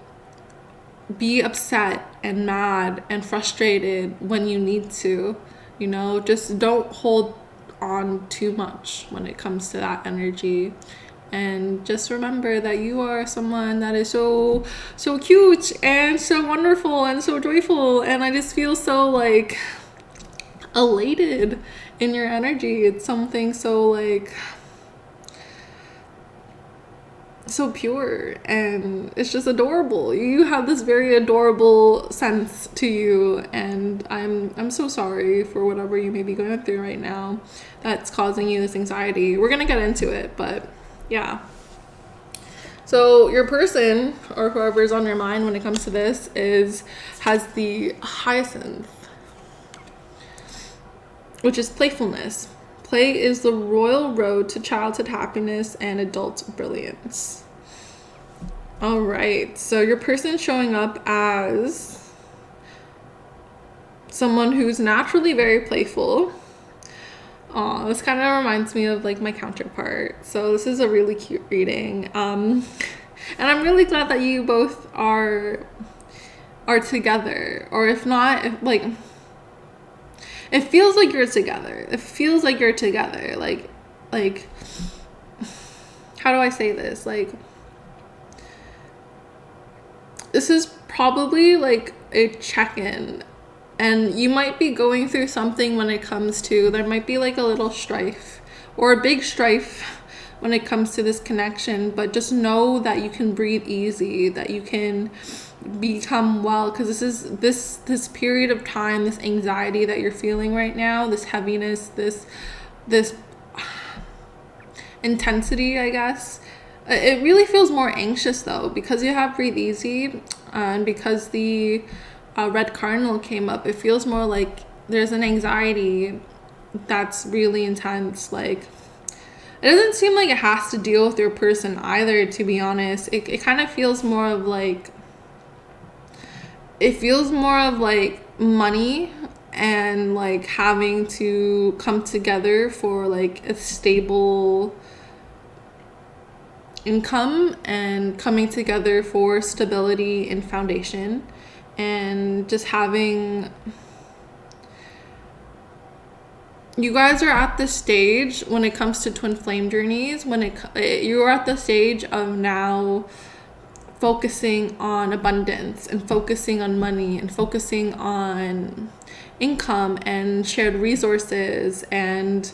be upset and mad and frustrated when you need to, you know. Just don't hold on too much when it comes to that energy. And just remember that you are someone that is so cute and so wonderful and so joyful. And I just feel so like elated in your energy. It's something so like so pure, and it's just adorable. You have this very adorable sense to you, and I'm so sorry for whatever you may be going through right now that's causing you this anxiety. We're gonna get into it, but yeah. So your person, or whoever's on your mind when it comes to this, has the Hyacinth, which is playfulness. Play is the royal road to childhood happiness and adult brilliance. All right, so your person showing up as someone who's naturally very playful. This kind of reminds me of like my counterpart. So this is a really cute reading. And I'm really glad that you both are together, or if not, like, it feels like you're together. It feels like you're together. Like, how do I say this? Like, this is probably like a check-in, and you might be going through something when it comes to, there might be like a little strife or a big strife when it comes to this connection, but just know that you can breathe easy, that you can become well, because this period of time, this anxiety that you're feeling right now, this heaviness, this intensity, I guess, it really feels more anxious though, because you have breathe easy, and because the red cardinal came up. It feels more like there's an anxiety that's really intense. Like, it doesn't seem like it has to deal with your person either, to be honest. It kind of feels more of like, it feels more of like money, and like having to come together for like a stable income, and coming together for stability and foundation, and just having, you guys are at the stage when it comes to twin flame journeys, you're at the stage of now focusing on abundance, and focusing on money, and focusing on income and shared resources and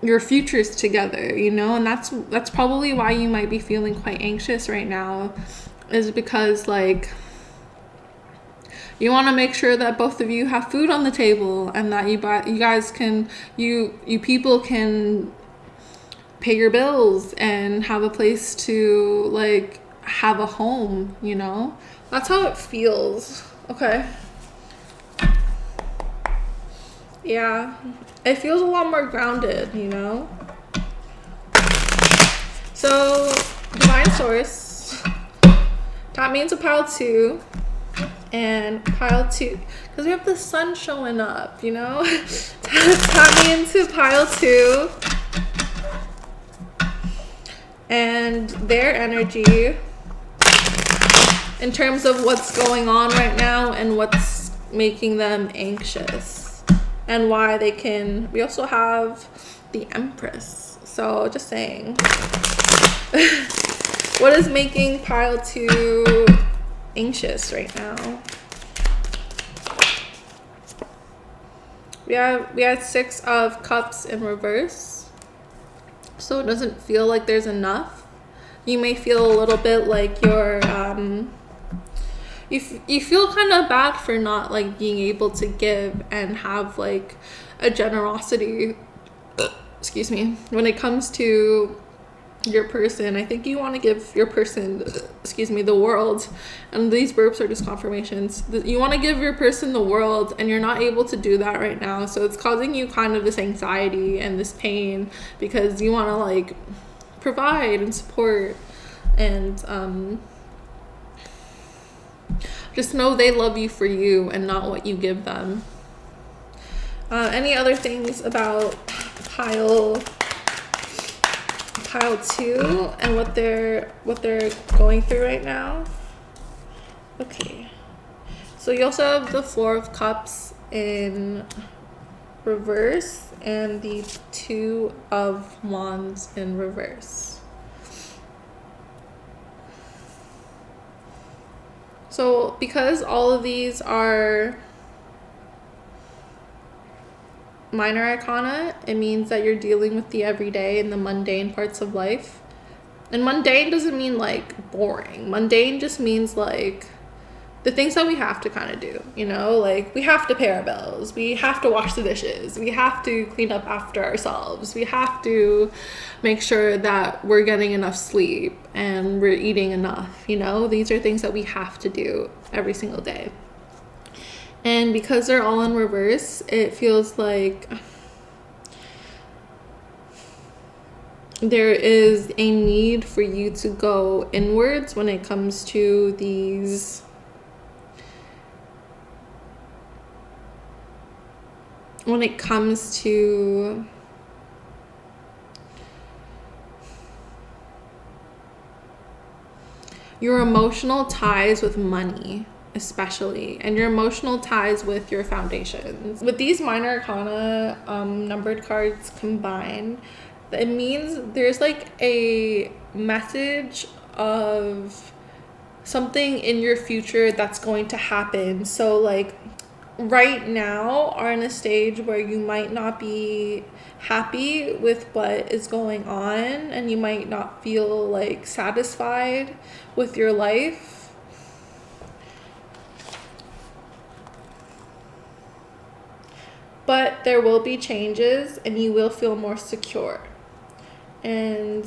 your futures together, you know. And that's probably why you might be feeling quite anxious right now, is because like you want to make sure that both of you have food on the table, and that you people can pay your bills and have a place to like have a home, you know. That's how it feels. Okay. Yeah, it feels a lot more grounded, you know. So divine source, tap me into pile 2, and pile 2, because we have the sun showing up, you know. Tap me into pile 2 and their energy in terms of what's going on right now and what's making them anxious, and why they can. We also have the Empress, so just saying. What is making pile 2 anxious right now? We had 6 of Cups in reverse, so it doesn't feel like there's enough. You may feel a little bit like you're you feel kind of bad for not like being able to give and have like a generosity, excuse me, when it comes to your person. I think you want to give your person, excuse me, the world. And these burps are just confirmations. You want to give your person the world, and you're not able to do that right now. So it's causing you kind of this anxiety and this pain, because you want to like provide and support, and Just know they love you for you and not what you give them. Any other things about pile 2 and what they're going through right now? Okay. So you also have the 4 of Cups in reverse and the 2 of Wands in reverse. So because all of these are minor arcana, it means that you're dealing with the everyday and the mundane parts of life. And mundane doesn't mean like boring. Mundane just means like the things that we have to kind of do, you know, like we have to pay our bills, we have to wash the dishes, we have to clean up after ourselves, we have to make sure that we're getting enough sleep and we're eating enough, you know. These are things that we have to do every single day. And because they're all in reverse, it feels like there is a need for you to go inwards when it comes to these your emotional ties with money, especially, and your emotional ties with your foundations. With these minor arcana numbered cards combined, it means there's like a message of something in your future that's going to happen. So like right now are in a stage where you might not be happy with what is going on and you might not feel like satisfied with your life. But there will be changes and you will feel more secure. And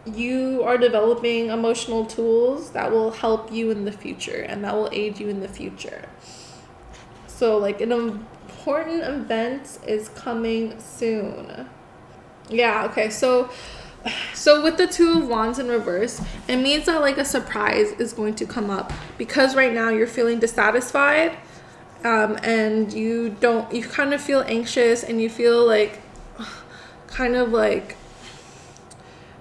you are developing emotional tools that will help you in the future and that will aid you in the future. So like an important event is coming soon. Yeah, okay. So with the 2 of Wands in reverse, it means that like a surprise is going to come up because right now you're feeling dissatisfied, and you kind of feel anxious and you feel like kind of like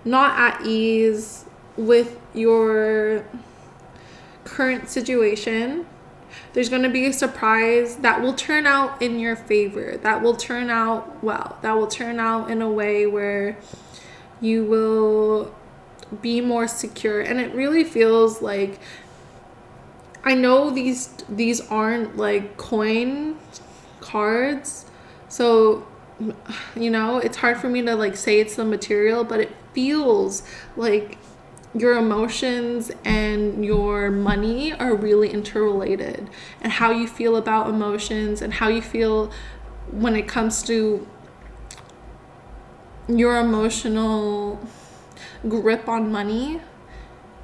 not at ease with your current situation. There's going to be a surprise that will turn out in your favor, that will turn out well, that will turn out in a way where you will be more secure. And it really feels like, I know these aren't like coin cards, so you know, it's hard for me to like say it's the material, but it feels like your emotions and your money are really interrelated, and how you feel about emotions and how you feel when it comes to your emotional grip on money,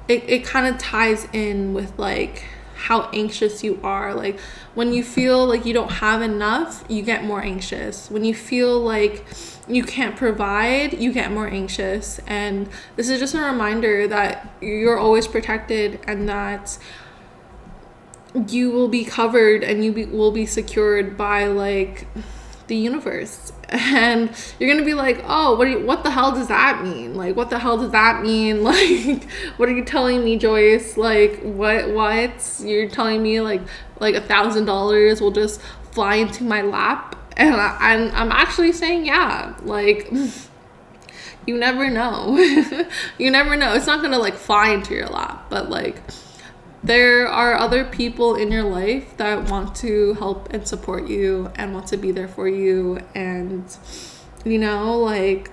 it kind of ties in with like how anxious you are. Like when you feel like you don't have enough, you get more anxious. When you feel like you can't provide, you get more anxious. And this is just a reminder that you're always protected and that you will be covered and will be secured by like the universe. And you're gonna be like, oh, what the hell does that mean? Like, what the hell does that mean? Like, what are you telling me, Joyce? Like, what you're telling me like $1,000 will just fly into my lap? And I'm actually saying, yeah, like you never know. You never know. It's not gonna like fly into your lap, but like there are other people in your life that want to help and support you and want to be there for you. And you know, like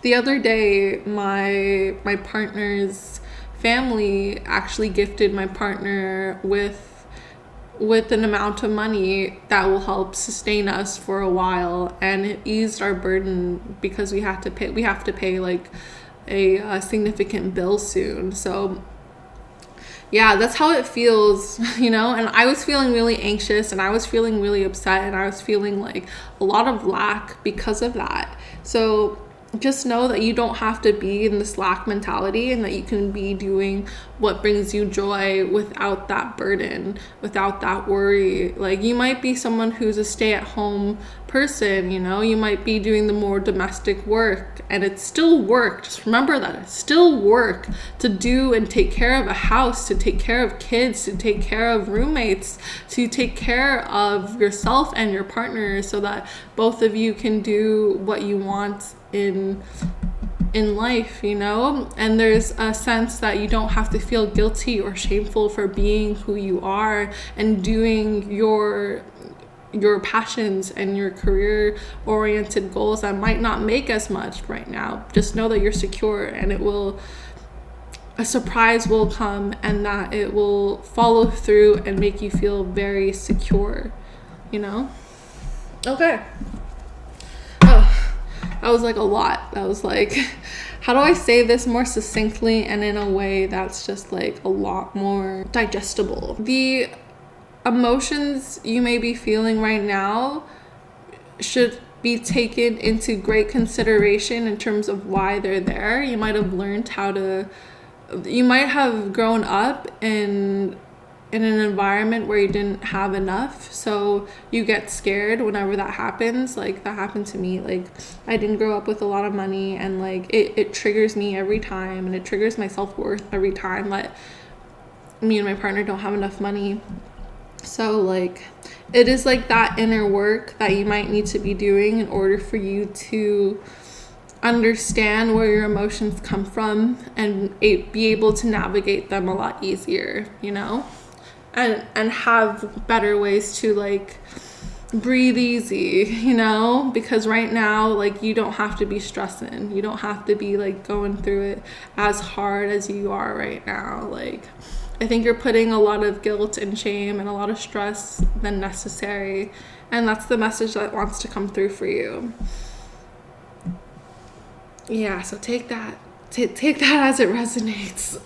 the other day my partner's family actually gifted my partner with an amount of money that will help sustain us for a while, and it eased our burden because we have to pay like a significant bill soon. So yeah, that's how it feels, you know. And I was feeling really anxious and I was feeling really upset and I was feeling like a lot of lack because of that. So just know that you don't have to be in this lack mentality, and that you can be doing what brings you joy without that burden, without that worry. Like, you might be someone who's a stay-at-home person, you know, you might be doing the more domestic work, and it's still work. Just remember that it's still work to do and take care of a house, to take care of kids, to take care of roommates, to take care of yourself and your partner, so that both of you can do what you want in life, you know. And there's a sense that you don't have to feel guilty or shameful for being who you are and doing your passions and your career oriented goals that might not make as much right now. Just know that you're secure, and a surprise will come, and that it will follow through and make you feel very secure, you know. Okay. That was like a lot. That was like, how do I say this more succinctly and in a way that's just like a lot more digestible? The emotions you may be feeling right now should be taken into great consideration in terms of why they're there. You might have grown up in an environment where you didn't have enough, so you get scared whenever that happens. Like, that happened to me. Like, I didn't grow up with a lot of money, and like it triggers me every time, and it triggers my self-worth every time that me and my partner don't have enough money. So like, it is like that inner work that you might need to be doing in order for you to understand where your emotions come from and be able to navigate them a lot easier, you know, and have better ways to like breathe easy, you know, because right now, like, you don't have to be stressing, you don't have to be like going through it as hard as you are right now. Like, I think you're putting a lot of guilt and shame and a lot of stress than necessary, and that's the message that wants to come through for you. Yeah, so take that as it resonates.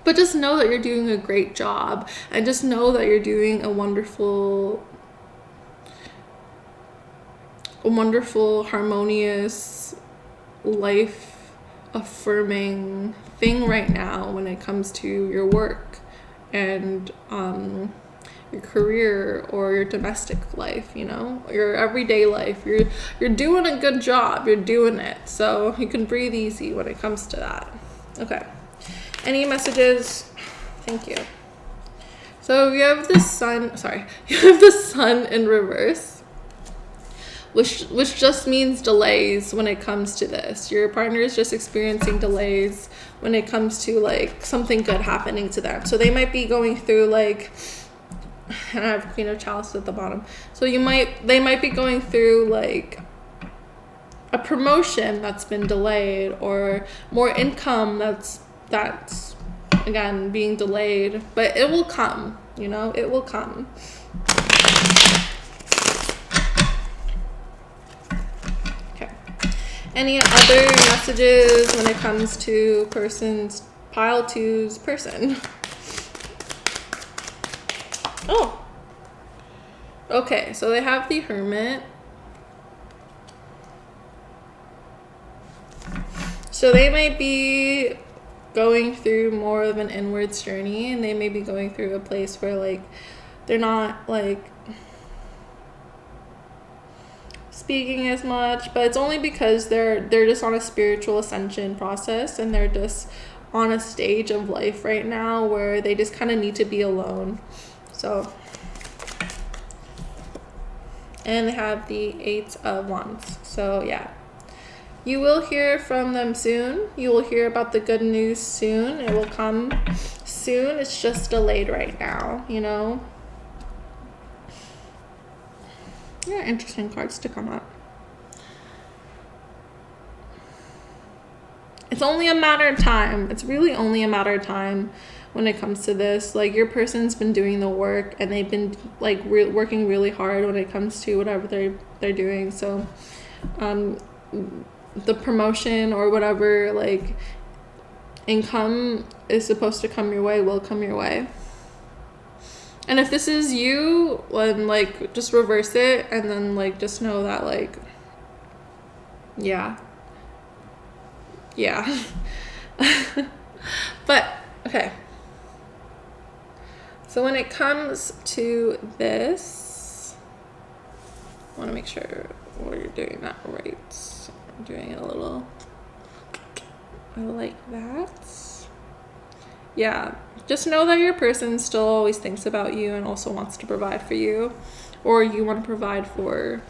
But just know that you're doing a great job, and just know that you're doing a wonderful, harmonious, life affirming thing right now when it comes to your work and your career or your domestic life, you know, your everyday life. You're doing a good job. You're doing it. So you can breathe easy when it comes to that. Okay. Any messages? Thank you. So you have the sun in reverse, which just means delays when it comes to this. Your partner is just experiencing delays when it comes to like something good happening to them. So they might be going through like, and I have Queen of Chalice at the bottom. So they might be going through like a promotion that's been delayed, or more income that's again being delayed, but it will come, you know, it will come. Okay. Any other messages when it comes to pile two's person? Oh, okay, so they have the Hermit. So they might be going through more of an inwards journey, and they may be going through a place where like they're not like speaking as much, but it's only because they're just on a spiritual ascension process, and they're just on a stage of life right now where they just kind of need to be alone. So, and they have the 8 of Wands. So yeah, you will hear from them soon. You will hear about the good news soon. It will come soon. It's just delayed right now, you know. Yeah, interesting cards to come up. It's only a matter of time. It's really only a matter of time when it comes to this. Like, your person's been doing the work, and they've been like working really hard when it comes to whatever they're doing. So the promotion or whatever like income is supposed to come your way will come your way. And if this is you, then like just reverse it, and then like just know that like Yeah. Yeah. But, okay. So when it comes to this, I want to make sure we're doing that right. I'm doing it a little like that. Yeah. Just know that your person still always thinks about you and also wants to provide for you, or you want to provide for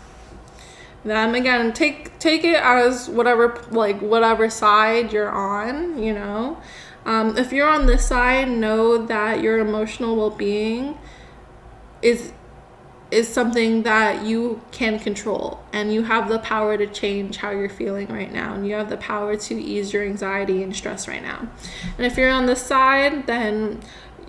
them. Again, take it as whatever side you're on, you know. If you're on this side, know that your emotional well-being is something that you can control, and you have the power to change how you're feeling right now, and you have the power to ease your anxiety and stress right now. And if you're on this side, then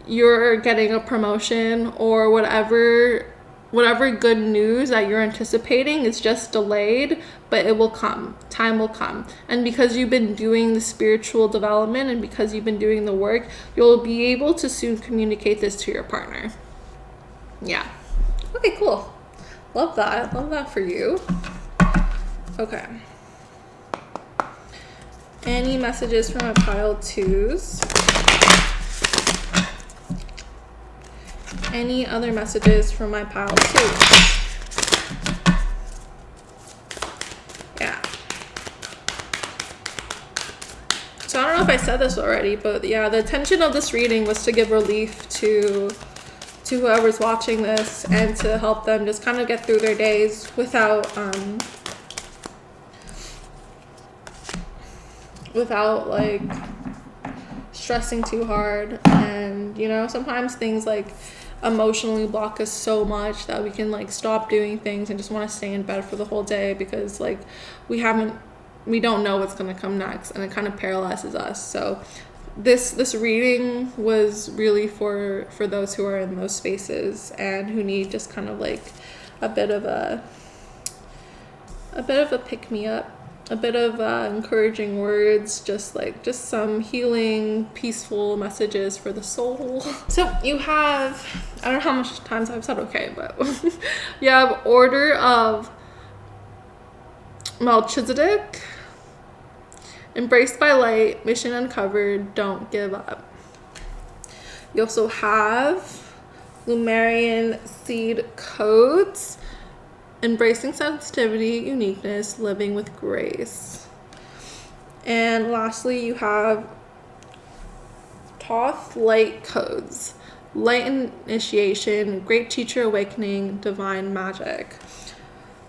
you're getting a promotion or whatever good news that you're anticipating is just delayed, but it will come. Time will come. And because you've been doing the spiritual development and because you've been doing the work, you'll be able to soon communicate this to your partner. Yeah. Okay, cool. Love that. Love that for you. Okay. Any messages from my pile twos? Any other messages from my pile twos? Yeah. So I don't know if I said this already, but yeah, the intention of this reading was to give relief to whoever's watching this and to help them just kind of get through their days without like stressing too hard. And you know, sometimes things like emotionally block us so much that we can like stop doing things and just want to stay in bed for the whole day because like we don't know what's going to come next, and it kind of paralyzes us. So this reading was really for those who are in those spaces and who need just kind of like a bit of a pick me up, a bit of encouraging words, just some healing, peaceful messages for the soul. So you have, I don't know how much times I've said okay, but you have Order of Melchizedek, Embraced by Light, Mission Uncovered, Don't Give Up. You also have Lumerian Seed Codes, Embracing Sensitivity, Uniqueness, Living with Grace. And lastly, you have Thoth Light Codes, Light Initiation, Great Teacher Awakening, Divine Magic.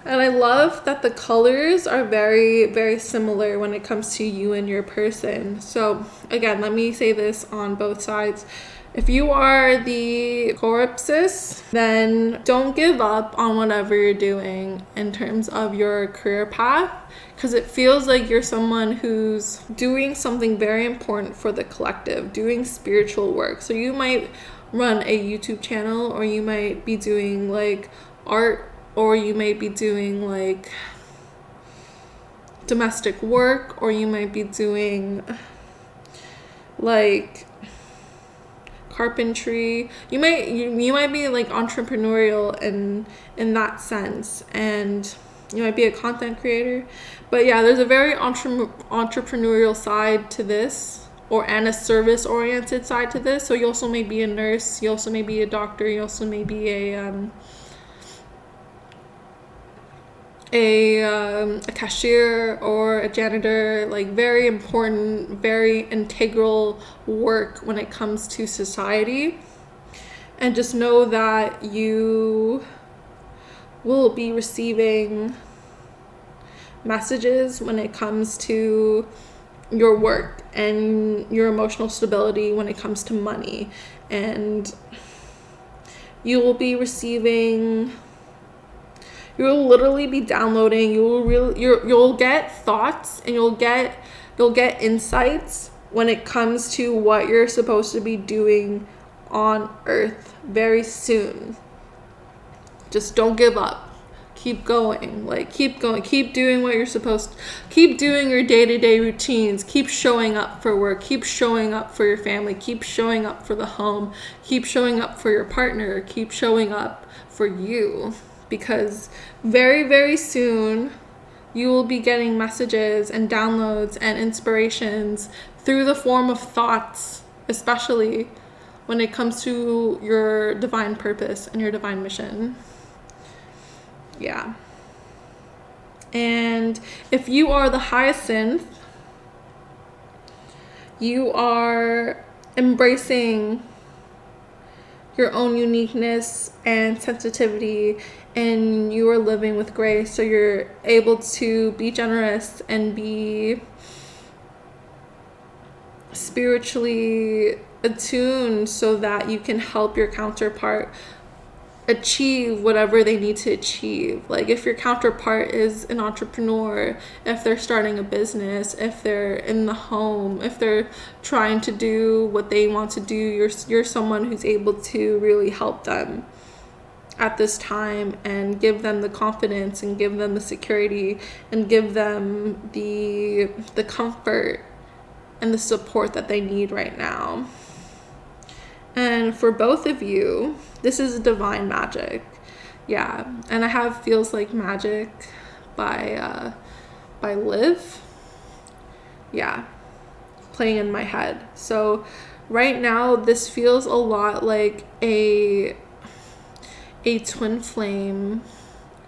And I love that the colors are very, very similar when it comes to you and your person. So again, let me say this on both sides. If you are the Corypsis, then don't give up on whatever you're doing in terms of your career path, because it feels like you're someone who's doing something very important for the collective, doing spiritual work. So you might run a YouTube channel, or you might be doing like art, or you may be doing like domestic work, or you might be doing like carpentry. You might be like entrepreneurial in that sense, and you might be a content creator. But yeah, there's a very entrepreneurial side to this, and a service oriented side to this. So you also may be a nurse, you also may be a doctor, you also may be a cashier or a janitor, like very important, very integral work when it comes to society. And just know that you will be receiving messages when it comes to your work and your emotional stability when it comes to money. And you will be receiving, you will literally be downloading, you'll get thoughts, and you'll get insights when it comes to what you're supposed to be doing on earth very soon. Just don't give up. Keep going. Keep doing what you're supposed to. Keep doing your day-to-day routines. Keep showing up for work. Keep showing up for your family. Keep showing up for the home. Keep showing up for your partner. Keep showing up for you. Because very, very soon, you will be getting messages and downloads and inspirations through the form of thoughts, especially when it comes to your divine purpose and your divine mission. Yeah. And if you are the hyacinth, you are embracing your own uniqueness and sensitivity, and you are living with grace, so you're able to be generous and be spiritually attuned so that you can help your counterpart achieve whatever they need to achieve. Like if your counterpart is an entrepreneur, if they're starting a business, if they're in the home, if they're trying to do what they want to do, you're someone who's able to really help them at this time and give them the confidence and give them the security and give them the comfort and the support that they need right now. And for both of you, this is divine magic. Yeah. And I have Feels Like Magic by Liv. Yeah. Playing in my head. So right now this feels a lot like a twin flame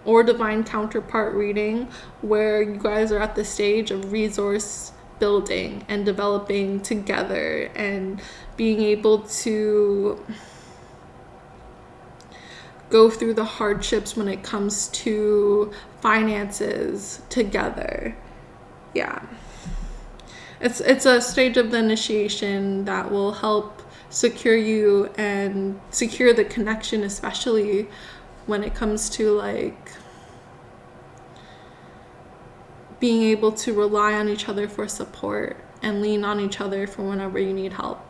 or divine counterpart reading, where you guys are at the stage of resource building and developing together and being able to go through the hardships when it comes to finances together. Yeah. It's a stage of the initiation that will help secure you and secure the connection, especially when it comes to like being able to rely on each other for support and lean on each other for whenever you need help.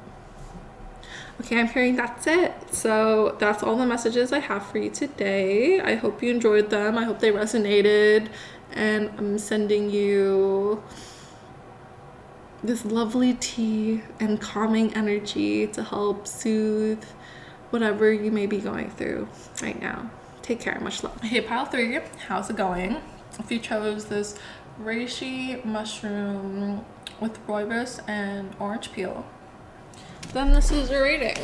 Okay, I'm hearing that's it. So that's all the messages I have for you today. I hope you enjoyed them. I hope they resonated. And I'm sending you this lovely tea and calming energy to help soothe whatever you may be going through right now. Take care. Much love. Hey, pile 3, how's it going? If you chose this reishi mushroom with rooibos and orange peel, then this is your reading.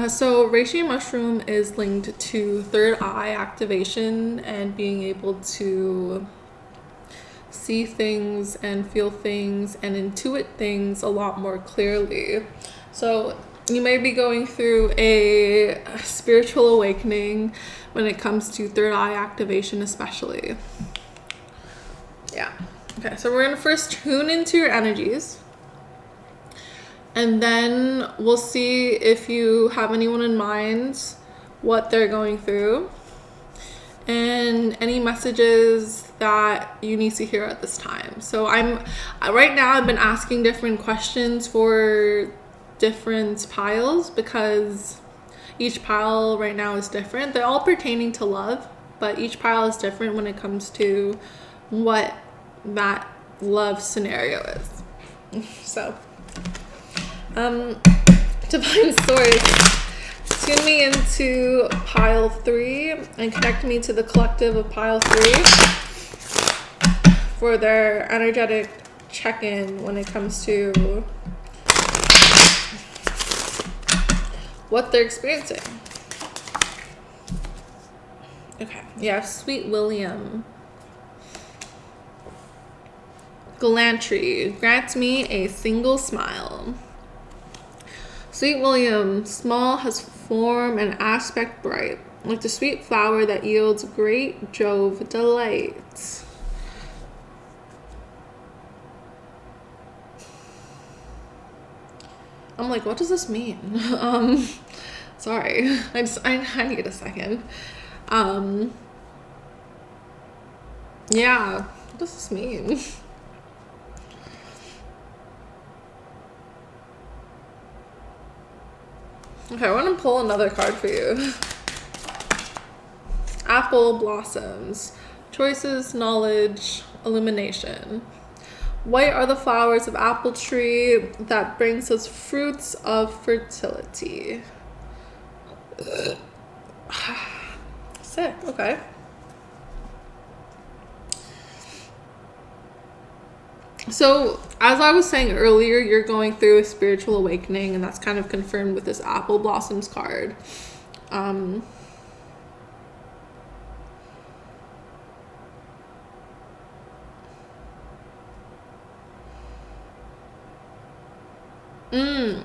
So reishi mushroom is linked to third eye activation and being able to see things and feel things and intuit things a lot more clearly. So you may be going through a spiritual awakening when it comes to third eye activation, especially. Yeah. Okay, so we're gonna first tune into your energies, and then we'll see if you have anyone in mind, what they're going through, and any messages that you need to hear at this time. So right now I've been asking different questions for different piles because each pile right now is different. They're all pertaining to love, but each pile is different when it comes to what that love scenario is. So divine source, tune me into pile 3 and connect me to the collective of pile 3 for their energetic check-in when it comes to what they're experiencing. Okay, yeah, Sweet William. Galantry, grant me a single smile. Sweet William, small, has form and aspect bright, like the sweet flower that yields great Jove delight. I'm like, what does this mean? Sorry, I need a second. Yeah, what does this mean? Okay, I want to pull another card for you. Apple blossoms. Choices, knowledge, illumination. White are the flowers of apple tree that brings us fruits of fertility. Sick, okay. So, as I was saying earlier, you're going through a spiritual awakening, and that's kind of confirmed with this apple blossoms card.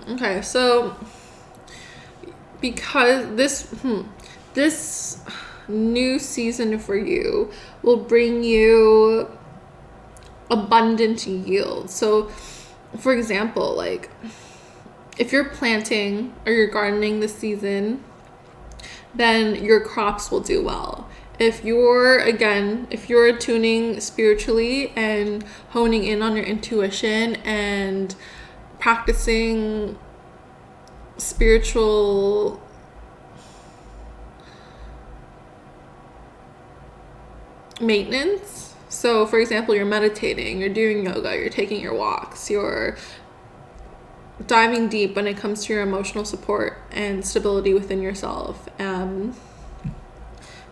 Okay, so because this new season for you will bring you abundant yield. So, for example, like if you're planting or you're gardening this season, then your crops will do well. If you're tuning spiritually and honing in on your intuition and practicing spiritual maintenance. So, for example, you're meditating, you're doing yoga, you're taking your walks, you're diving deep when it comes to your emotional support and stability within yourself.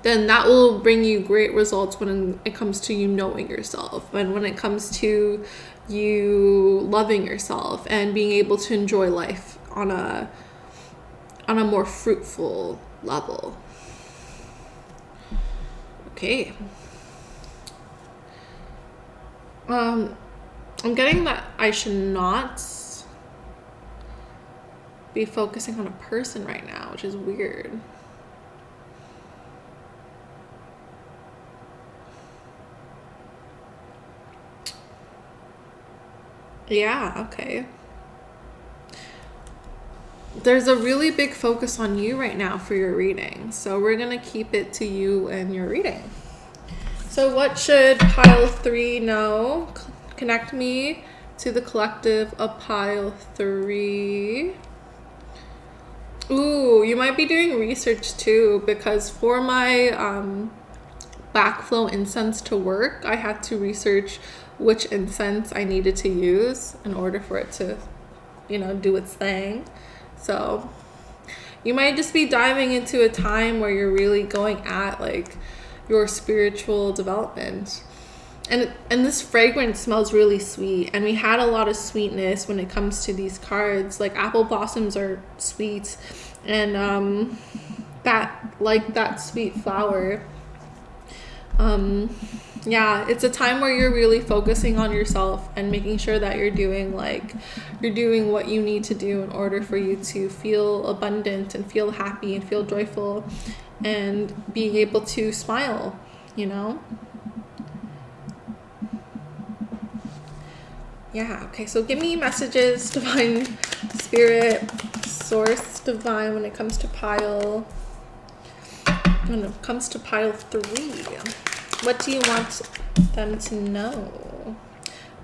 Then that will bring you great results when it comes to you knowing yourself, and when it comes to you loving yourself and being able to enjoy life on a more fruitful level. Okay. I'm getting that I should not be focusing on a person right now, which is weird. Yeah, okay. There's a really big focus on you right now for your reading, so we're going to keep it to you and your reading. So what should pile 3 know? Connect me to the collective of pile 3. Ooh, you might be doing research too, because for my backflow incense to work, I had to research which incense I needed to use in order for it to, do its thing. So you might just be diving into a time where you're really going at like your spiritual development. And this fragrance smells really sweet, and we had a lot of sweetness when it comes to these cards. Like apple blossoms are sweet, and that sweet flower. Yeah, it's a time where you're really focusing on yourself and making sure that you're doing what you need to do in order for you to feel abundant and feel happy and feel joyful and being able to smile, Yeah, okay, so give me messages, divine spirit, source divine, when it comes to pile 3. What do you want them to know?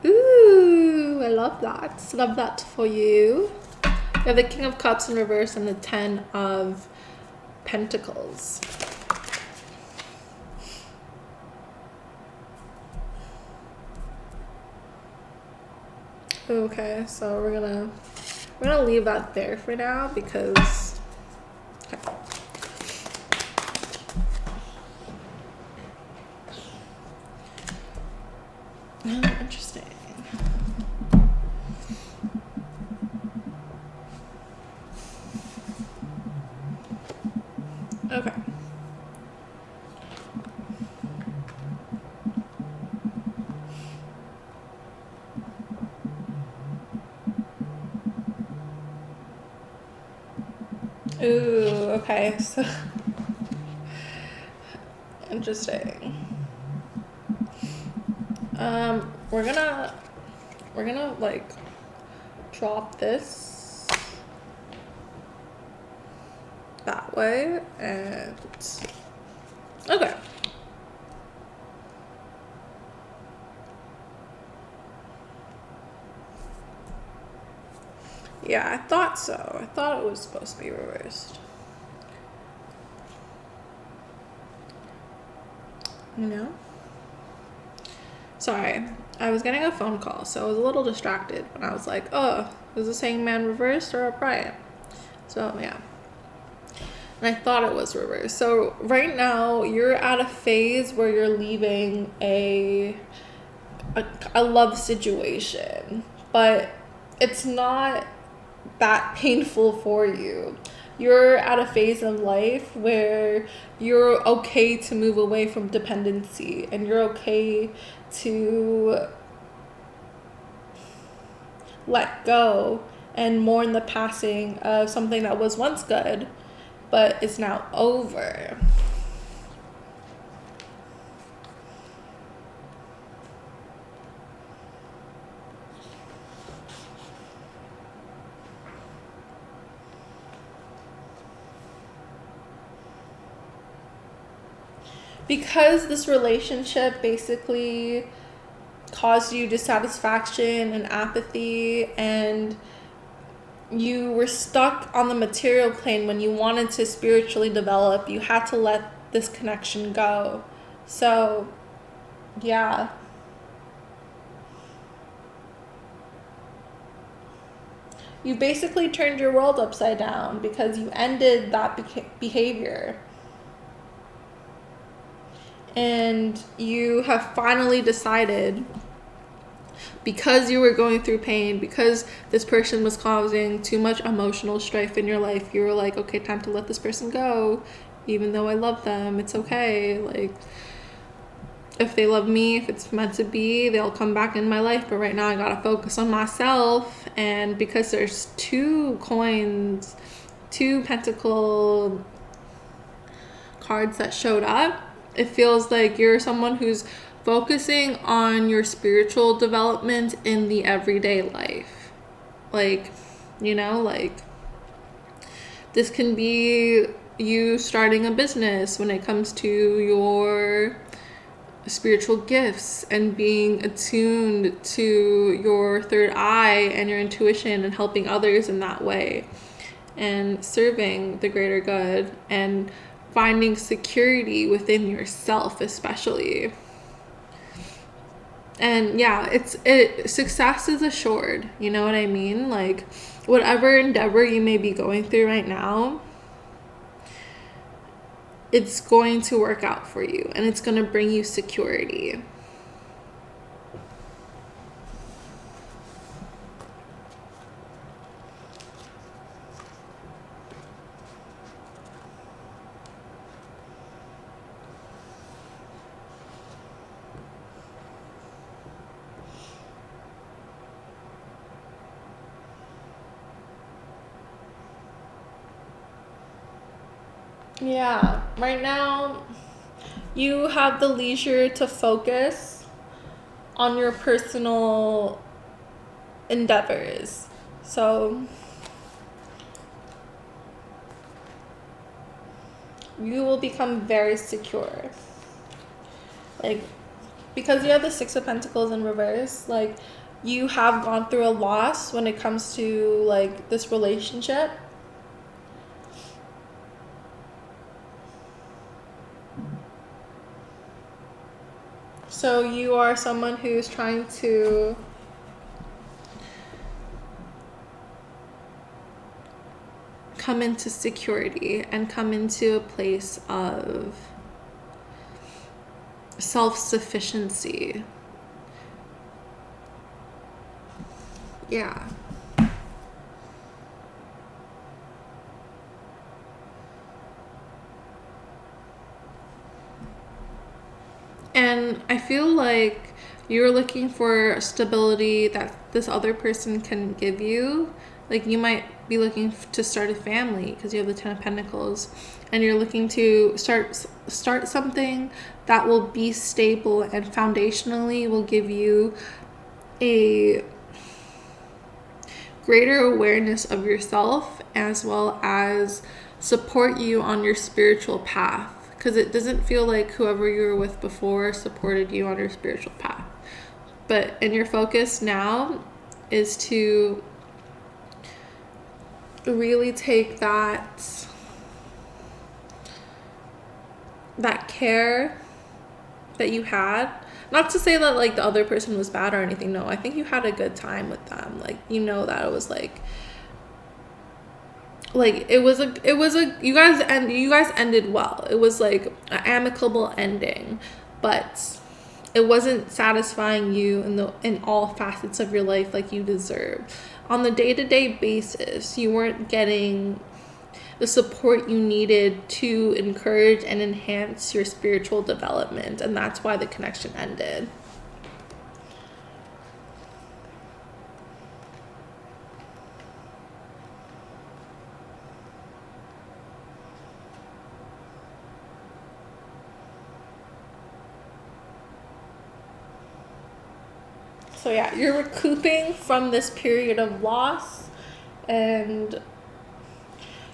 Ooh, I love that. Love that for you. You have the King of Cups in reverse and the 10 of Pentacles. Okay, so we're gonna leave that there for now because okay. Oh, interesting. Okay. Ooh, okay, so interesting. We're gonna like drop this that way and okay. Yeah, I thought so. I thought it was supposed to be reversed. Sorry, I was getting a phone call, so I was a little distracted when I was like, oh, is this hangman reversed or upright? So, yeah. And I thought it was reversed. So, right now, you're at a phase where you're leaving a a love situation, but it's not that painful for you. You're at a phase of life where you're okay to move away from dependency, and you're okay to let go and mourn the passing of something that was once good but is now over. Because this relationship basically caused you dissatisfaction and apathy, and you were stuck on the material plane when you wanted to spiritually develop, you had to let this connection go. So, yeah. You basically turned your world upside down because you ended that behavior. And you have finally decided, because you were going through pain, because this person was causing too much emotional strife in your life, you were like, okay, time to let this person go. Even though I love them, it's okay. Like, if they love me, if it's meant to be, they'll come back in my life. But right now I gotta focus on myself. And because there's 2 coins, 2 pentacle cards that showed up, it feels like you're someone who's focusing on your spiritual development in the everyday life. Like, like this can be you starting a business when it comes to your spiritual gifts and being attuned to your third eye and your intuition and helping others in that way and serving the greater good and finding security within yourself, especially. And yeah, success is assured. You know what I mean? Like, whatever endeavor you may be going through right now, it's going to work out for you, and it's going to bring you security. Yeah, right now you have the leisure to focus on your personal endeavors. So you will become very secure. Like, because you have the 6 of Pentacles in reverse, like, you have gone through a loss when it comes to, like, this relationship. So you are someone who's trying to come into security and come into a place of self-sufficiency. Yeah. And I feel like you're looking for stability that this other person can give you. Like, you might be looking to start a family because you have the 10 of Pentacles, and you're looking to start something that will be stable and foundationally will give you a greater awareness of yourself, as well as support you on your spiritual path. Because it doesn't feel like whoever you were with before supported you on your spiritual path. And your focus now is to really take that care that you had. Not to say that, like, the other person was bad or anything. No, I think you had a good time with them. Like, that it was like you guys ended well. It was like an amicable ending, but it wasn't satisfying you in all facets of your life like you deserved. On the day-to-day basis, you weren't getting the support you needed to encourage and enhance your spiritual development, and that's why the connection ended. So yeah, you're recouping from this period of loss, and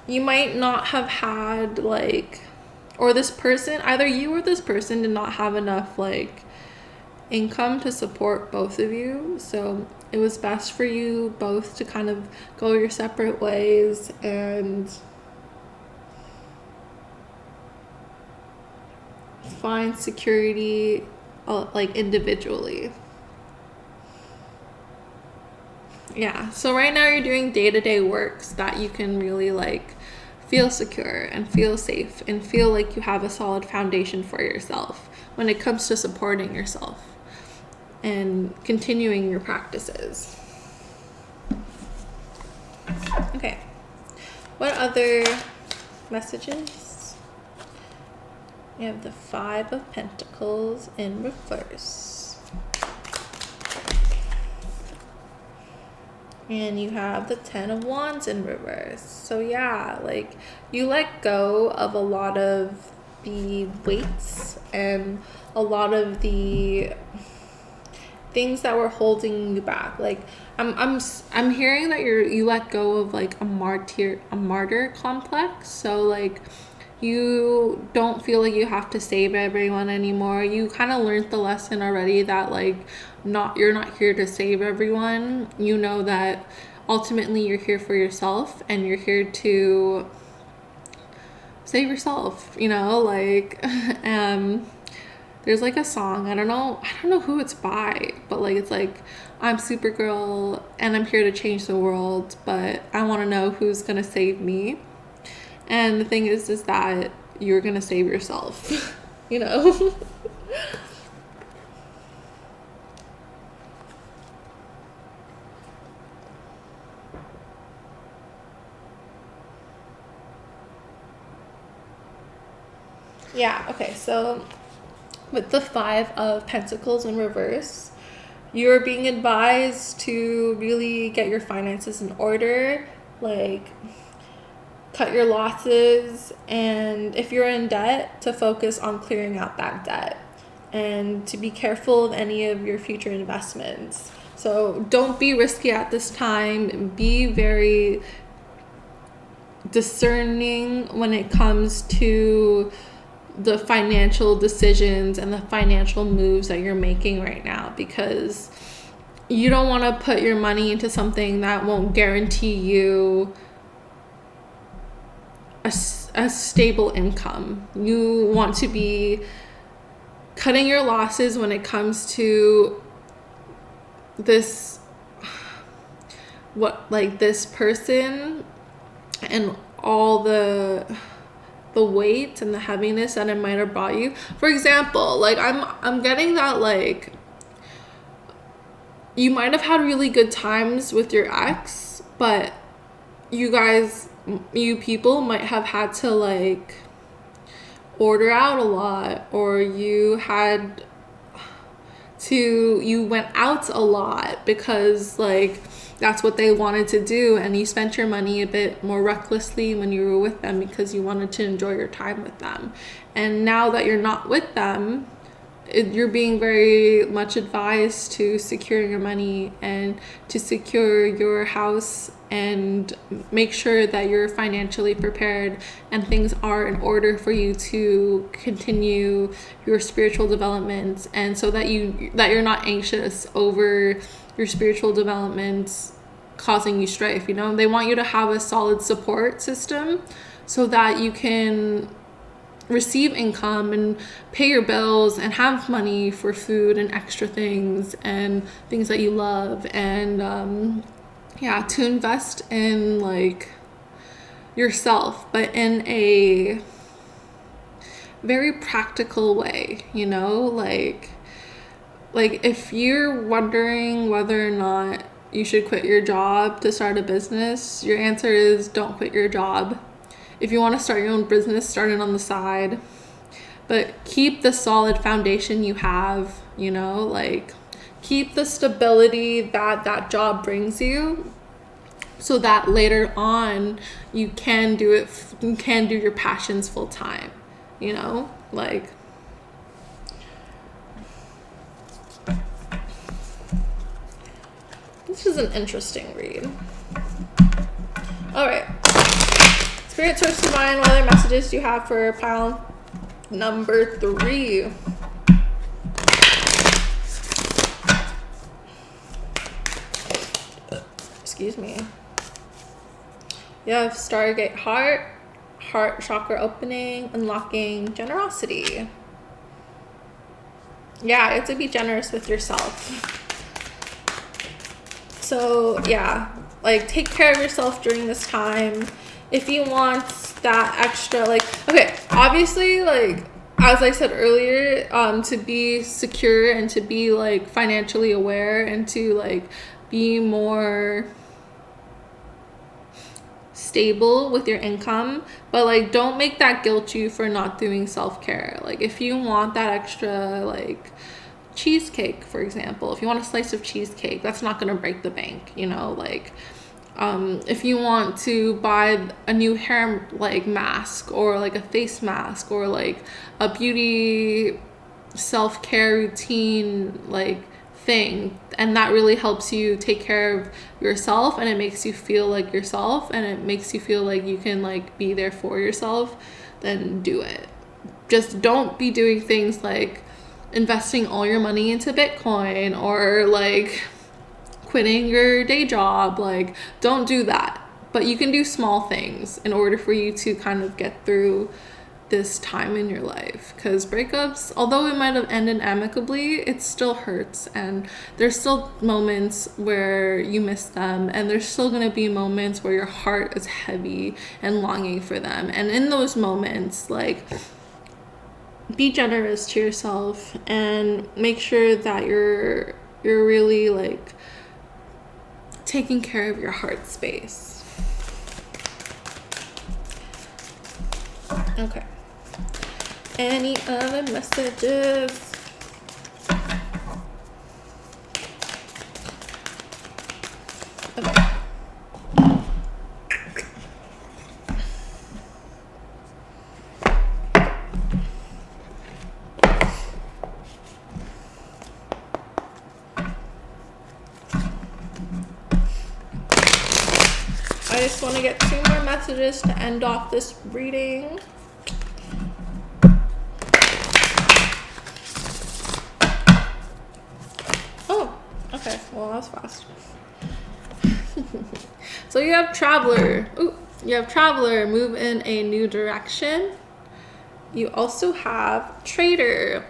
you might not have had or this person, either you or this person did not have enough income to support both of you. So it was best for you both to kind of go your separate ways and find security individually. Yeah, so right now you're doing day-to-day work so that you can really feel secure and feel safe and feel like you have a solid foundation for yourself when it comes to supporting yourself and continuing your practices. Okay, what other messages? We have the 5 of Pentacles in reverse. And you have the 10 of Wands in reverse. So yeah, you let go of a lot of the weights and a lot of the things that were holding you back. I'm hearing that you let go of a martyr complex. So you don't feel like you have to save everyone anymore. You kind of learned the lesson already that you're not here to save everyone. You know that ultimately you're here for yourself and you're here to save yourself, there's a song, I don't know who it's by, but it's I'm Supergirl and I'm here to change the world, but I want to know who's gonna save me. And the thing is that you're gonna save yourself. Yeah, okay, so with the 5 of Pentacles in reverse, you're being advised to really get your finances in order, cut your losses, and if you're in debt, to focus on clearing out that debt and to be careful of any of your future investments. So don't be risky at this time. Be very discerning when it comes to the financial decisions and the financial moves that you're making right now, because you don't want to put your money into something that won't guarantee you a stable income. You want to be cutting your losses when it comes to this this person and all the weight and the heaviness that it might have brought you. For example, I'm getting that you might have had really good times with your ex, but you people might have had to order out a lot, or you went out a lot because that's what they wanted to do, and you spent your money a bit more recklessly when you were with them because you wanted to enjoy your time with them. And now that you're not with them, you're being very much advised to secure your money and to secure your house and make sure that you're financially prepared and things are in order for you to continue your spiritual development, and so that you're not anxious over your spiritual development causing you strife. They want you to have a solid support system so that you can receive income and pay your bills and have money for food and extra things and things that you love, and to invest in yourself, but in a very practical way. like, if you're wondering whether or not you should quit your job to start a business, your answer is don't quit your job. If you want to start your own business, start it on the side. But keep the solid foundation you have, like, keep the stability that job brings you, so that later on you can do your passions full time, like. This is an interesting read. All right. Spirit, Source, Divine, what other messages do you have for pile number 3? Excuse me. You have Stargate Heart chakra opening, unlocking generosity. Yeah, you have to be generous with yourself. So yeah, like, take care of yourself during this time. If you want that extra, like, okay, obviously, like, as I said earlier, to be secure and to be, like, financially aware and to, like, be more stable with your income, but, like, don't make that guilt you for not doing self-care. Like, if you want that extra, like, cheesecake, for example, if you want a slice of cheesecake, that's not going to break the bank, like, if you want to buy a new hair, like, mask, or like a face mask, or like a beauty self-care routine, like, thing, and that really helps you take care of yourself, and it makes you feel like yourself, and it makes you feel like you can, like, be there for yourself, then do it. Just don't be doing things like investing all your money into Bitcoin, or, like, quitting your day job. Like, don't do that. But you can do small things in order for you to kind of get through this time in your life, because breakups, although it might have ended amicably, it still hurts, and there's still moments where you miss them, and there's still going to be moments where your heart is heavy and longing for them. And in those moments, like, be generous to yourself and make sure that you're really, like, taking care of your heart space. Okay. Any other messages? Okay. I just want to get 2 more messages to end off this reading. Oh, okay. Well, that was fast. So you have Traveler. Ooh, you have Traveler, move in a new direction. You also have Trader,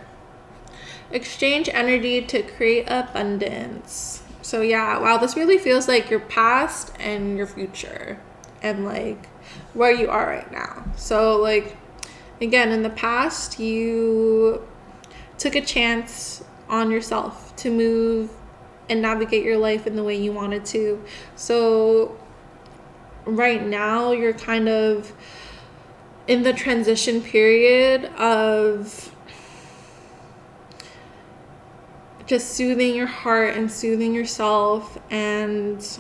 exchange energy to create abundance. So yeah, wow, this really feels like your past and your future, and, like, where you are right now. So, like, again, in the past, you took a chance on yourself to move and navigate your life in the way you wanted to. So right now, you're kind of in the transition period of just soothing your heart and soothing yourself, and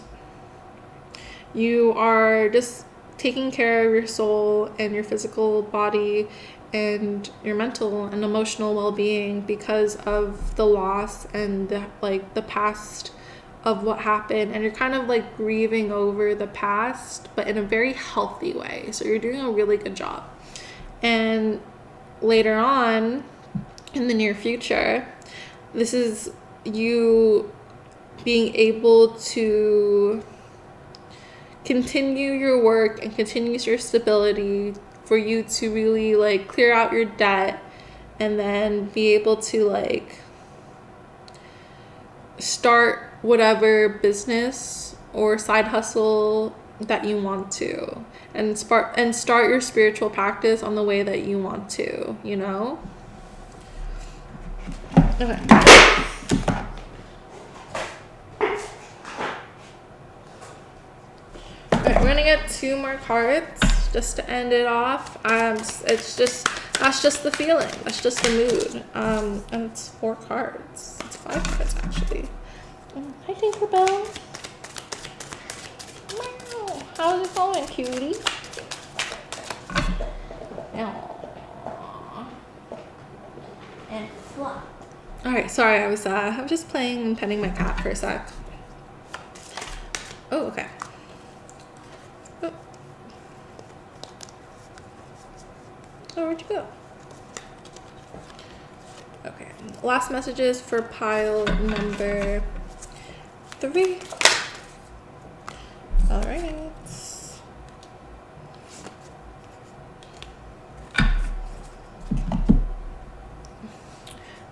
you are just taking care of your soul and your physical body and your mental and emotional well-being because of the loss and the past of what happened, and you're kind of, like, grieving over the past, but in a very healthy way. So you're doing a really good job. And later on in the near future, this is you being able to continue your work and continue your stability, for you to really, like, clear out your debt, and then be able to, like, start whatever business or side hustle that you want to, and start your spiritual practice on the way that you want to, Okay. gonna get 2 more cards just to end it off. That's just the feeling. That's just the mood. And it's 4 cards. It's 5 cards actually. Hi, Tinkerbell. Meow. How's it going, cutie? And fluff. All right, sorry, I was just playing and petting my cat for a sec. Oh, okay. Oh, where'd you go? Okay, last messages for pile number 3. All right.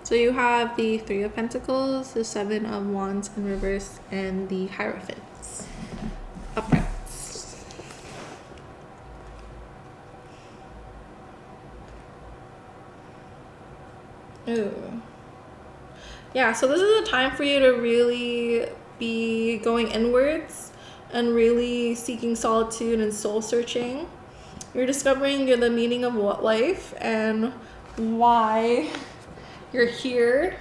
So you have the 3 of Pentacles, the 7 of Wands in reverse, and the Hierophants uprights. Ooh. Yeah, so this is a time for you to really be going inwards and really seeking solitude and soul searching. You're discovering the meaning of what life and why you're here,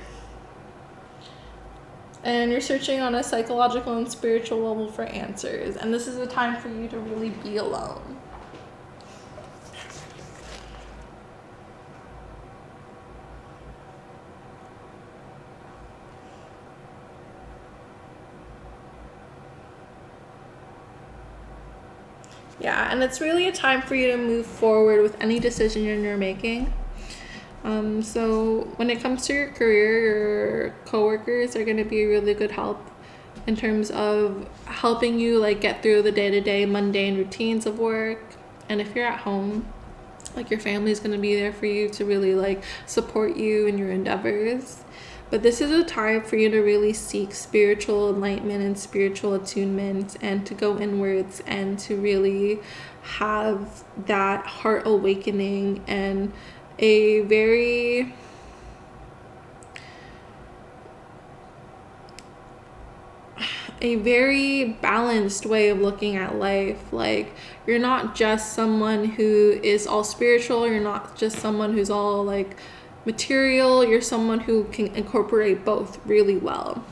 and you're searching on a psychological and spiritual level for answers, and this is a time for you to really be alone. Yeah, and it's really a time for you to move forward with any decision you're making. So when it comes to your career, your coworkers are going to be a really good help in terms of helping you like get through the day-to-day mundane routines of work. And if you're at home, like your family is going to be there for you to really like support you in your endeavors. But this is a time for you to really seek spiritual enlightenment and spiritual attunement, and to go inwards and to really have that heart awakening and a very balanced way of looking at life. Like, you're not just someone who is all spiritual, you're not just someone who's all like material, you're someone who can incorporate both really well.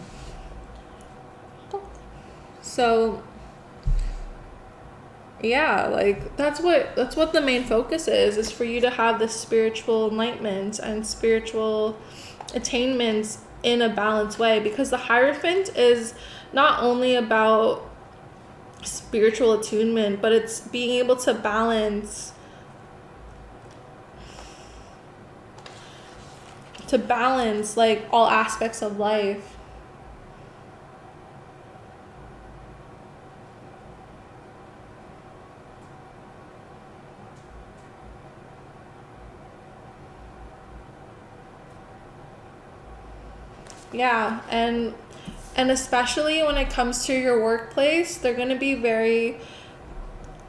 So yeah, like that's what the main focus is for you to have this spiritual enlightenment and spiritual attainments in a balanced way, because the Hierophant is not only about spiritual attunement, but it's being able to balance like all aspects of life. Yeah, and especially when it comes to your workplace, they're going to be very,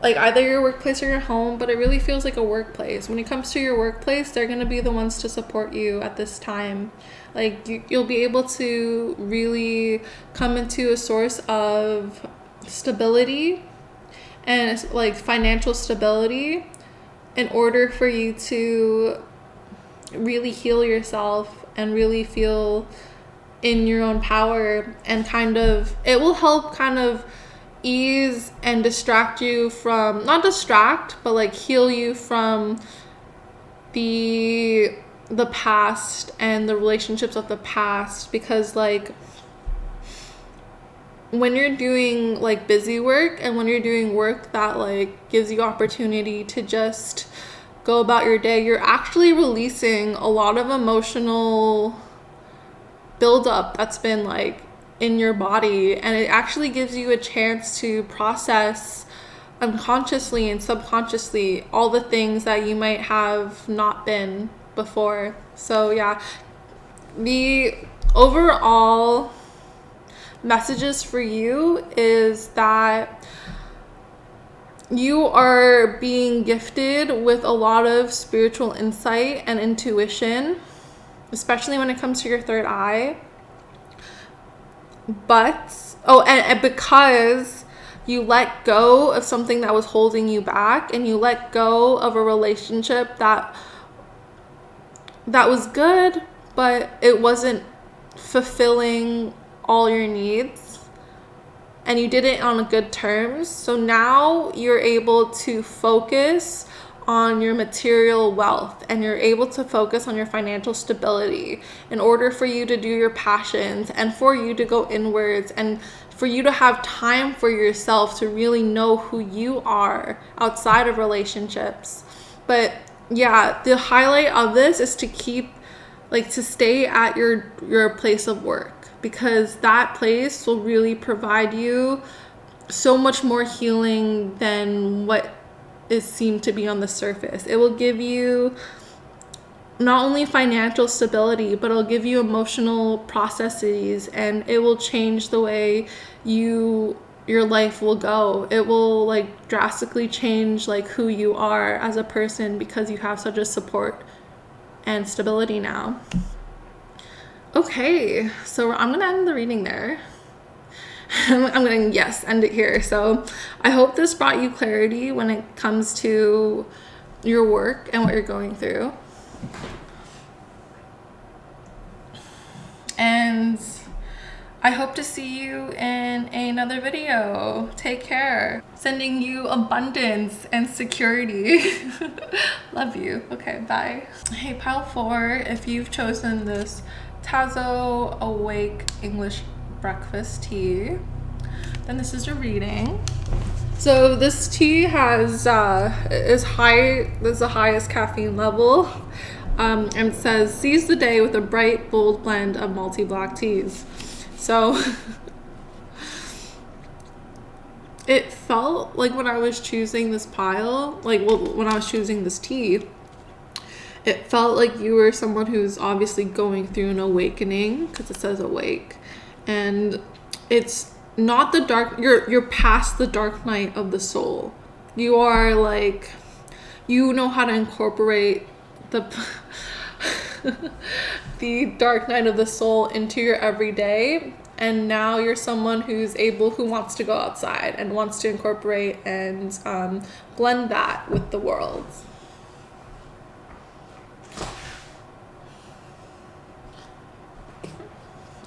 like, either your workplace or your home, but it really feels like a workplace. When it comes to your workplace, they're going to be the ones to support you at this time. Like, you'll be able to really come into a source of stability and like financial stability in order for you to really heal yourself and really feel in your own power, and it will help kind of ease and distract you from, not distract, but like heal you from the past and the relationships of the past. Because like when you're doing like busy work and when you're doing work that like gives you opportunity to just go about your day, you're actually releasing a lot of emotional buildup that's been like in your body, and it actually gives you a chance to process unconsciously and subconsciously all the things that you might have not been before. So yeah, the overall messages for you is that you are being gifted with a lot of spiritual insight and intuition, especially when it comes to your third eye. But and because you let go of something that was holding you back, and you let go of a relationship that was good, but it wasn't fulfilling all your needs, and you did it on good terms. So now you're able to focus on your material wealth, and you're able to focus on your financial stability in order for you to do your passions, and for you to go inwards, and for you to have time for yourself to really know who you are outside of relationships. But yeah, the highlight of this is to stay at your place of work, because that place will really provide you so much more healing than what is seemed to be on the surface. It will give you not only financial stability, but it'll give you emotional processes, and it will change the way your life will go. It will like drastically change like who you are as a person, because you have such a support and stability now. Okay, so I'm gonna end the reading there. I'm gonna end it here. So I hope this brought you clarity when it comes to your work and what you're going through. And I hope to see you in another video. Take care. Sending you abundance and security. Love you. Okay, bye. Hey, pile 4, if you've chosen this Tazo Awake English Breakfast tea, then this is your reading. So this tea is the highest caffeine level. And it says, seize the day with a bright, bold blend of multi-black teas. So it felt like when I was choosing this pile, when I was choosing this tea, it felt like you were someone who's obviously going through an awakening, because it says awake. And it's not the dark, you're past the dark night of the soul. You are like, you know how to incorporate the the dark night of the soul into your everyday, and now you're someone who wants to go outside and wants to incorporate and blend that with the world.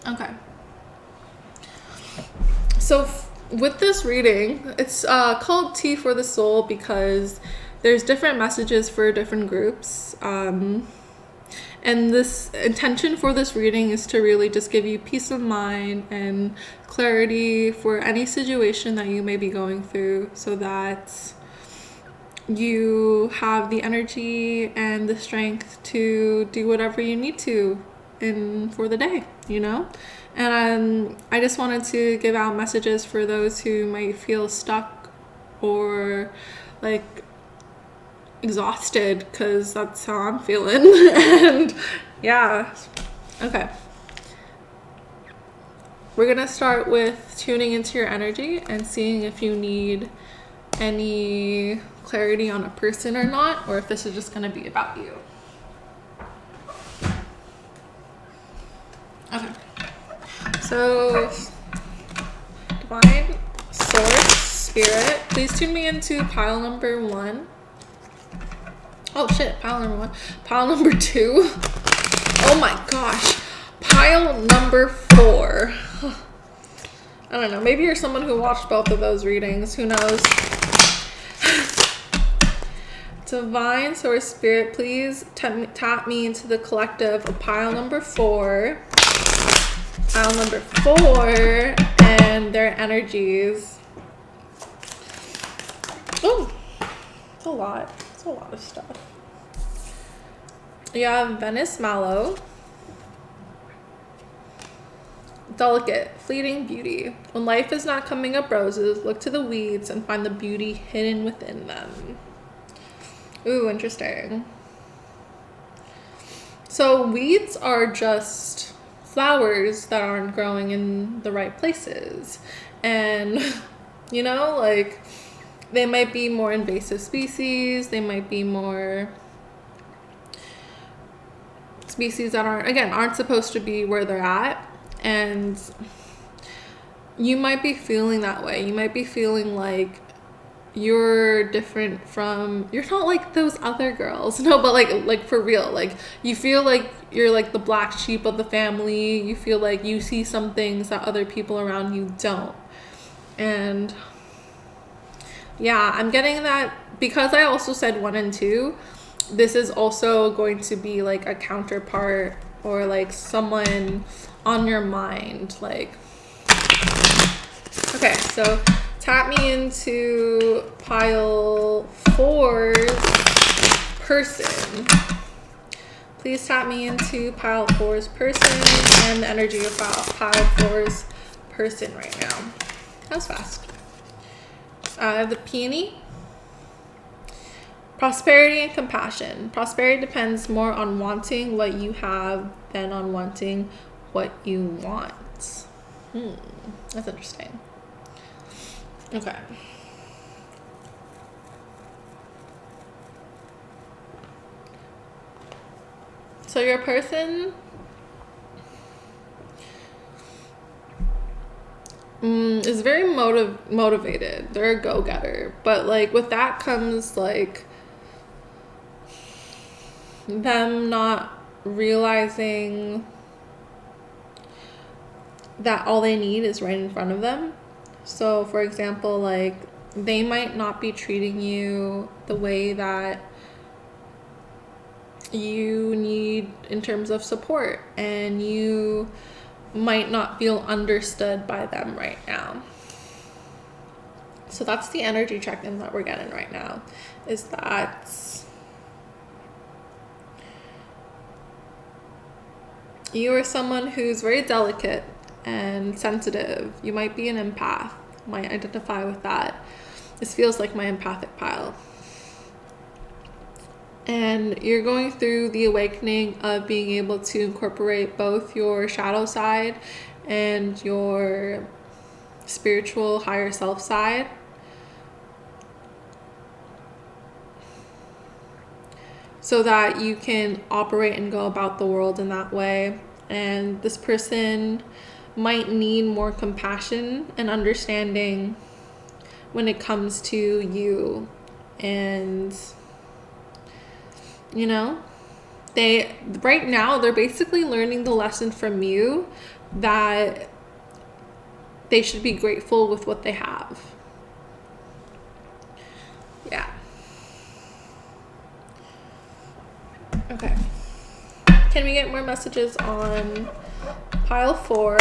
Okay, so with this reading, it's called Tea for the Soul because there's different messages for different groups. And this intention for this reading is to really just give you peace of mind and clarity for any situation that you may be going through, so that you have the energy and the strength to do whatever you need to for the day, And I just wanted to give out messages for those who might feel stuck or like exhausted, because that's how I'm feeling. And yeah, okay, we're gonna start with tuning into your energy and seeing if you need any clarity on a person or not, or if this is just gonna be about you. Okay, so divine source spirit, please tune me into pile number 1. Oh shit, pile number 1. Pile number 2. Oh my gosh. Pile number 4. I don't know. Maybe you're someone who watched both of those readings. Who knows? Divine Source Spirit, please tap me into the collective of pile number 4. Pile number 4 and their energies. Oh, it's a lot. It's a lot of stuff. You have Venice Mallow. Delicate, fleeting beauty. When life is not coming up roses, look to the weeds and find the beauty hidden within them. Ooh, interesting. So weeds are just flowers that aren't growing in the right places. And, they might be more invasive species. They might be more species that aren't supposed to be where they're at. And you might be feeling that way. You might be feeling like you're different from, you're not like those other girls. No, but like for real, like you feel like you're like the black sheep of the family. You feel like you see some things that other people around you don't. And yeah, I'm getting that because I also said 1 and 2. This is also going to be like a counterpart or like someone on your mind. Like, okay, so tap me into pile 4's person. Please tap me into pile 4's person and the energy of pile 4's person right now. That was fast. The peony. Prosperity and compassion. Prosperity depends more on wanting what you have than on wanting what you want. That's interesting. Okay. So your person is very motivated. They're a go-getter. But like with that comes like them not realizing that all they need is right in front of them. So for example, like they might not be treating you the way that you need in terms of support, and you might not feel understood by them right now. So that's the energy check-in that we're getting right now, is that you are someone who's very delicate and sensitive. You might be an empath, might identify with that. This feels like my empathic pile. And you're going through the awakening of being able to incorporate both your shadow side and your spiritual higher self side. So that you can operate and go about the world in that way. And this person might need more compassion and understanding when it comes to you. And you know, right now they're basically learning the lesson from you that they should be grateful with what they have. Yeah. Okay. Can we get more messages on pile 4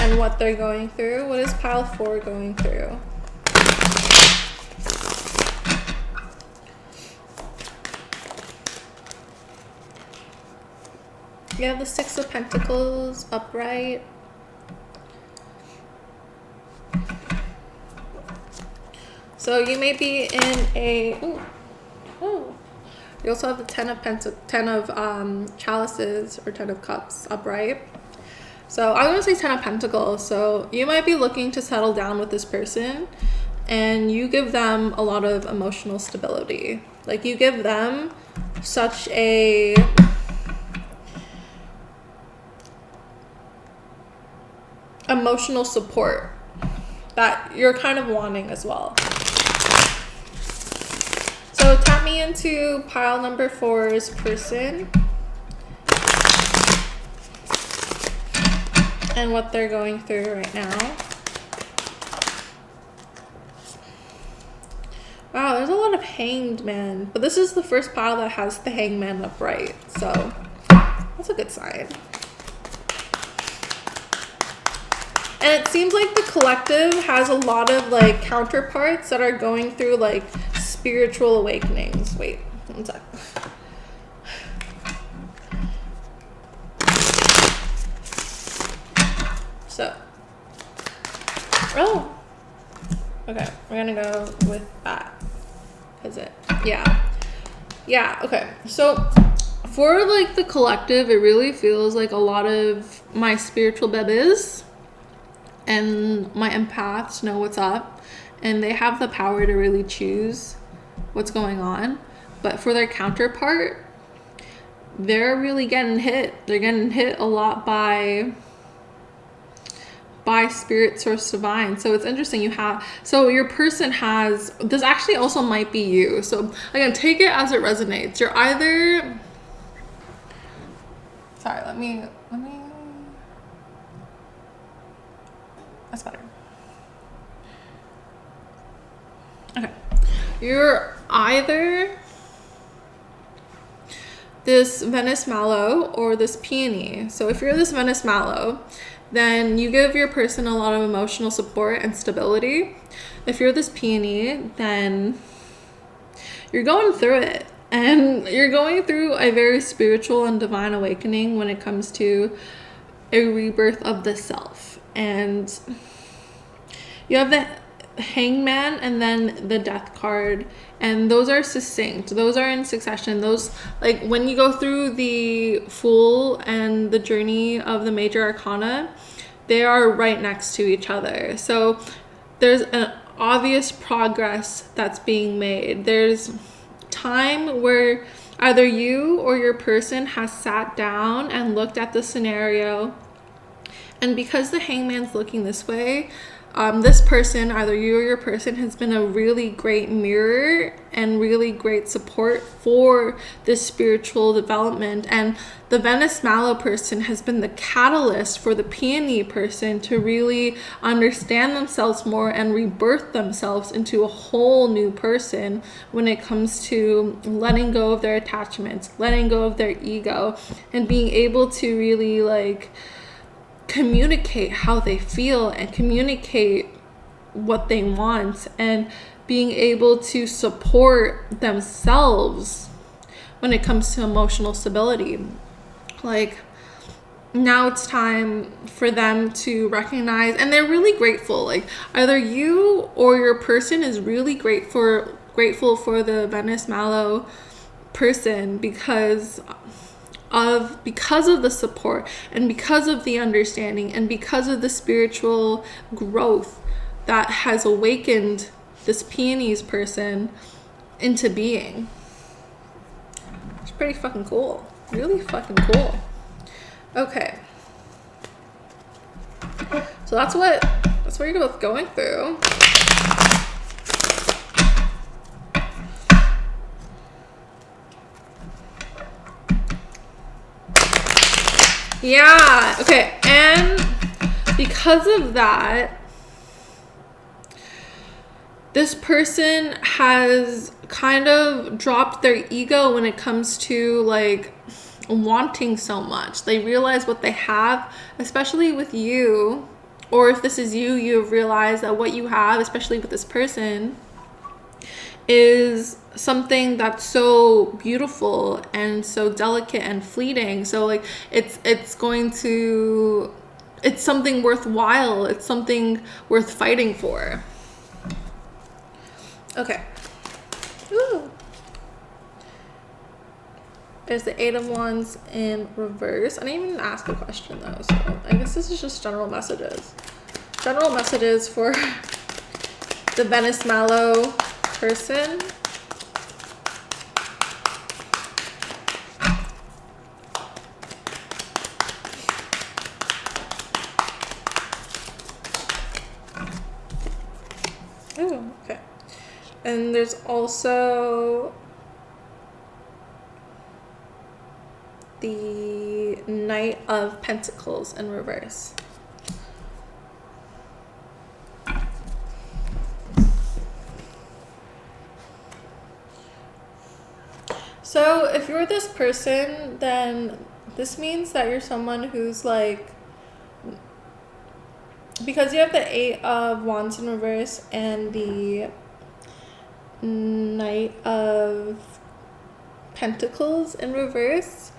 and what they're going through? What is pile 4 going through? You have the 6 of Pentacles upright. So you may be in a... Ooh. You also have the 10 of chalices or 10 of cups upright. So I'm going to say 10 of Pentacles. So you might be looking to settle down with this person, and you give them a lot of emotional stability. Like you give them such a... emotional support that you're kind of wanting as well. So tap me into pile number 4's person and what they're going through right now. Wow, there's a lot of Hanged Man, but this is the first pile that has the Hanged Man upright, so that's a good sign. And it seems like the collective has a lot of like counterparts that are going through like spiritual awakenings. Wait, one sec. So, oh, okay, we're gonna go with that. Is it? Yeah, okay. So for like the collective, it really feels like a lot of my spiritual bebés and my empaths know what's up, and they have the power to really choose what's going on. But for their counterpart, they're really getting hit. They're getting hit a lot by by spirit source divine. So it's interesting, so your person has, this actually also might be you. So again, take it as it resonates. You're either, sorry, let me, that's better. Okay. You're either this Venus Mallow or this Peony. So if you're this Venus Mallow, then you give your person a lot of emotional support and stability. If you're this Peony, then you're going through it. And you're going through a very spiritual and divine awakening when it comes to a rebirth of the self. And you have the Hangman and then the Death card, and those are succinct, those are in succession. Those, like, when you go through the Fool and the Journey of the Major Arcana, they are right next to each other. So there's an obvious progress that's being made. There's time where either you or your person has sat down and looked at the scenario, and because the Hangman's looking this way, this person, either you or your person, has been a really great mirror and really great support for this spiritual development. And the Venus Mallow person has been the catalyst for the Peony person to really understand themselves more and rebirth themselves into a whole new person when it comes to letting go of their attachments, letting go of their ego, and being able to really, like, communicate how they feel and communicate what they want, and being able to support themselves when it comes to emotional stability. Like, now it's time for them to recognize, and they're really grateful. Like, either you or your person is really grateful for the Venus Mallow person because of the support, and because of the understanding, and because of the spiritual growth that has awakened this Peony's person into being. It's pretty fucking cool. Really fucking cool. Okay. So that's what you're both going through. Yeah, okay, and because of that, this person has kind of dropped their ego when it comes to, like, wanting so much. They realize what they have, especially with you, or if this is you, you've realized that what you have, especially with this person, is something that's so beautiful and so delicate and fleeting. So, like, it's something worthwhile. It's something worth fighting for. Okay. Ooh. There's the Eight of Wands in reverse. I didn't even ask a question though, so I guess this is just general messages. General messages for the Venus Mallow person. Oh, okay. And there's also the Knight of Pentacles in reverse. So if you're this person, then this means that you're someone who's, like, because you have the Eight of Wands in reverse and the Knight of Pentacles in reverse,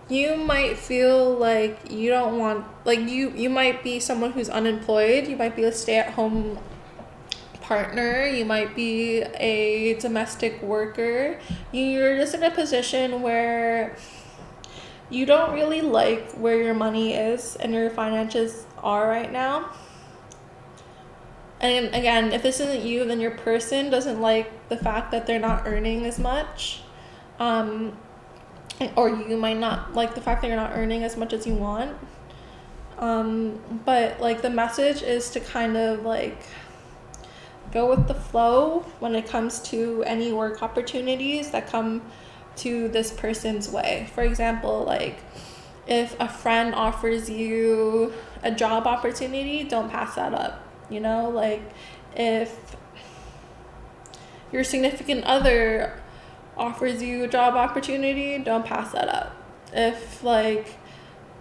you might feel like you don't want, like, you might be someone who's unemployed. You might be a stay-at-home partner. You might be a domestic worker. You're just in a position where you don't really like where your money is and your finances are right now. And again, if this isn't you, then your person doesn't like the fact that they're not earning as much. Or you might not like the fact that you're not earning as much as you want. But like the message is to kind of like go with the flow when it comes to any work opportunities that come to this person's way. For example, like if a friend offers you a job opportunity, don't pass that up. You know, like if your significant other offers you a job opportunity, don't pass that up. If like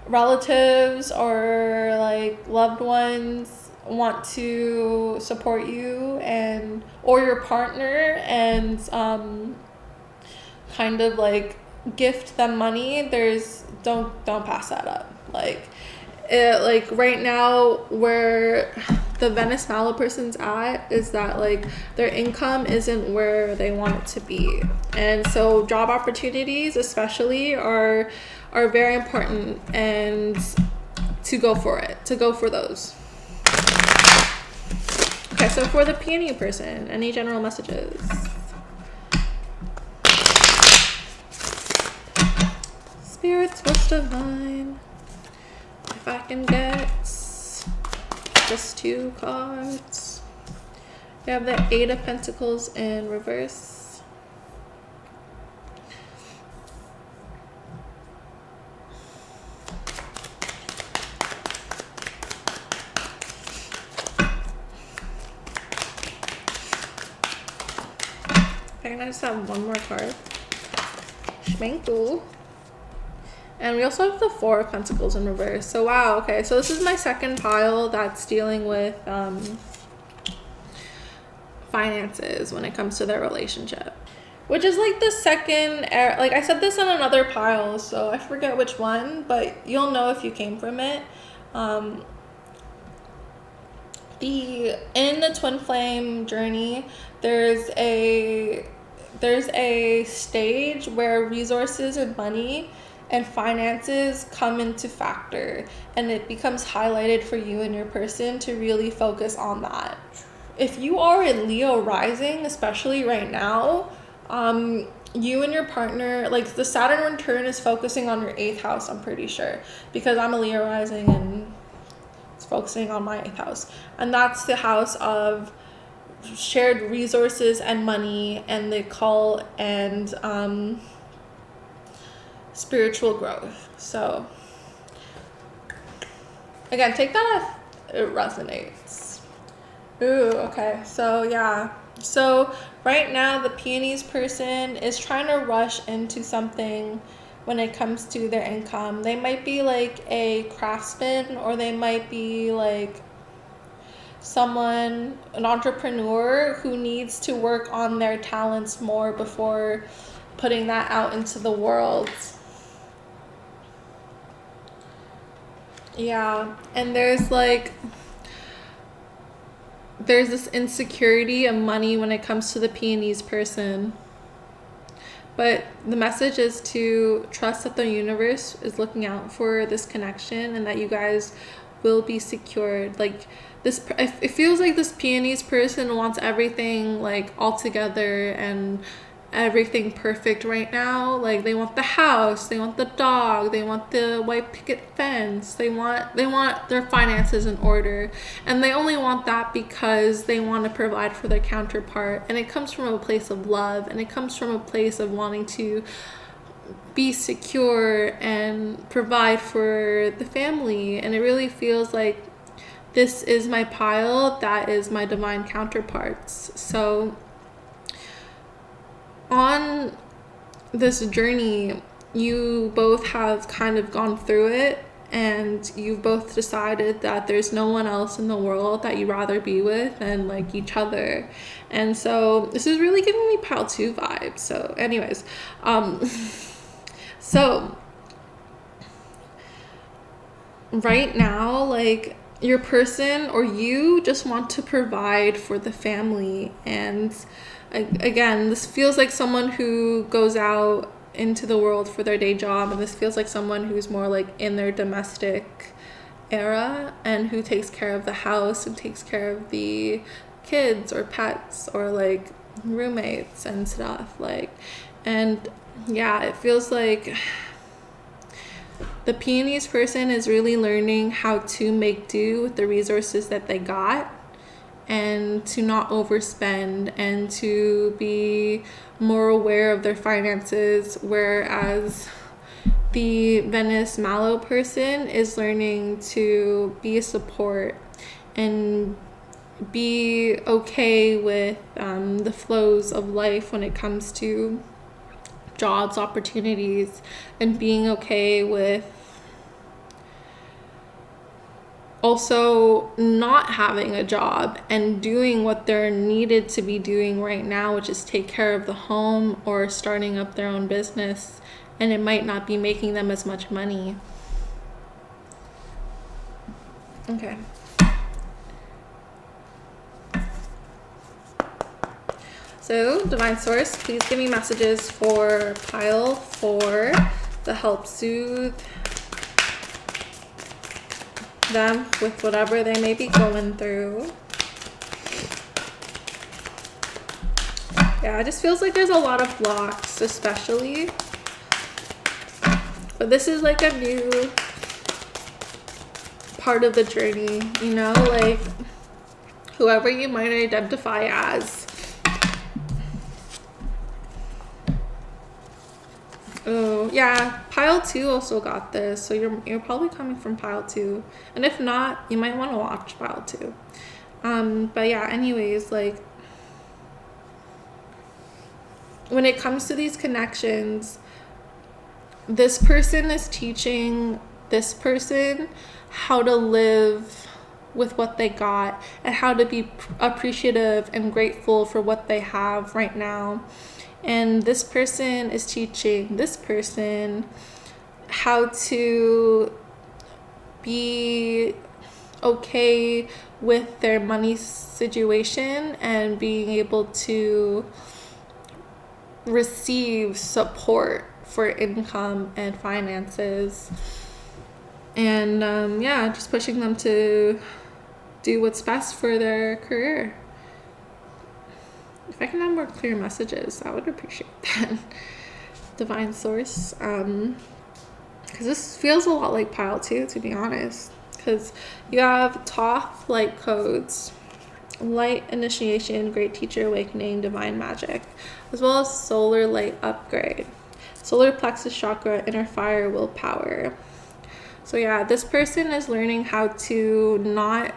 relatives or like loved ones want to support you and or your partner and kind of like gift them money, don't pass that up. Like right now where the Venus Mallow person's at is that like their income isn't where they want it to be, and so job opportunities especially are very important, and to go for those. Okay, so for the peony person, any general messages? Spirits, what's divine? If I can get just 2 cards. We have the 8 of Pentacles in reverse. Can I just have one more card? Schmenkle. And we also have the 4 of Pentacles in reverse. So wow, okay. So this is my second pile that's dealing with finances when it comes to their relationship. Which is like the second, like I said this on another pile, so I forget which one, but you'll know if you came from it. In the twin flame journey, there's a stage where resources and money and finances come into factor, and it becomes highlighted for you and your person to really focus on that. If you are in Leo rising, especially right now, you and your partner, like the Saturn return is focusing on your 8th house, I'm pretty sure, because I'm a Leo rising and it's focusing on my 8th house, and that's the house of shared resources and money and the call and spiritual growth. So again, take that if it resonates. Ooh, okay. So yeah. So right now the peonies person is trying to rush into something when it comes to their income. They might be like a craftsman, or they might be like an entrepreneur who needs to work on their talents more before putting that out into the world. Yeah, and there's this insecurity of money when it comes to the peonies person. But the message is to trust that the universe is looking out for this connection and that you guys will be secured. Like this, it feels like this peonies person wants everything like all together and everything perfect right now. Like they want the house, they want the dog, they want the white picket fence, they want their finances in order, and they only want that because they want to provide for their counterpart, and it comes from a place of love, and it comes from a place of wanting to be secure and provide for the family. And it really feels like this is my pile, that is my divine counterparts. So on this journey, you both have kind of gone through it, and you've both decided that there's no one else in the world that you'd rather be with than like each other. And so this is really giving me pile 2 vibes. So anyways, so right now, like your person or you just want to provide for the family. And again, this feels like someone who goes out into the world for their day job, and this feels like someone who's more like in their domestic era and who takes care of the house and takes care of the kids or pets or like roommates and stuff. Like, and yeah, it feels like The peonies person is really learning how to make do with the resources that they got, and to not overspend, and to be more aware of their finances, whereas the Venus Mallow person is learning to be a support and be okay with the flows of life when it comes to jobs, opportunities, and being okay with also not having a job and doing what they're needed to be doing right now, which is take care of the home or starting up their own business, and it might not be making them as much money. Okay. So, Divine Source, please give me messages for pile 4 to help soothe them with whatever they may be going through. Yeah, it just feels like there's a lot of blocks, especially. But this is like a new part of the journey, you know, like whoever you might identify as. Oh, yeah, pile 2 also got this, so you're probably coming from pile 2. And if not, you might want to watch pile 2. But yeah, anyways, like when it comes to these connections, this person is teaching this person how to live with what they got and how to be appreciative and grateful for what they have right now. And this person is teaching this person how to be okay with their money situation and being able to receive support for income and finances. And yeah, just pushing them to do what's best for their career. If I can have more clear messages, I would appreciate that. Divine Source. Because this feels a lot like pile 2, to be honest. Because you have Thoth light codes, light initiation, great teacher awakening, divine magic, as well as solar light upgrade, solar plexus chakra, inner fire, willpower. So yeah, this person is learning how to not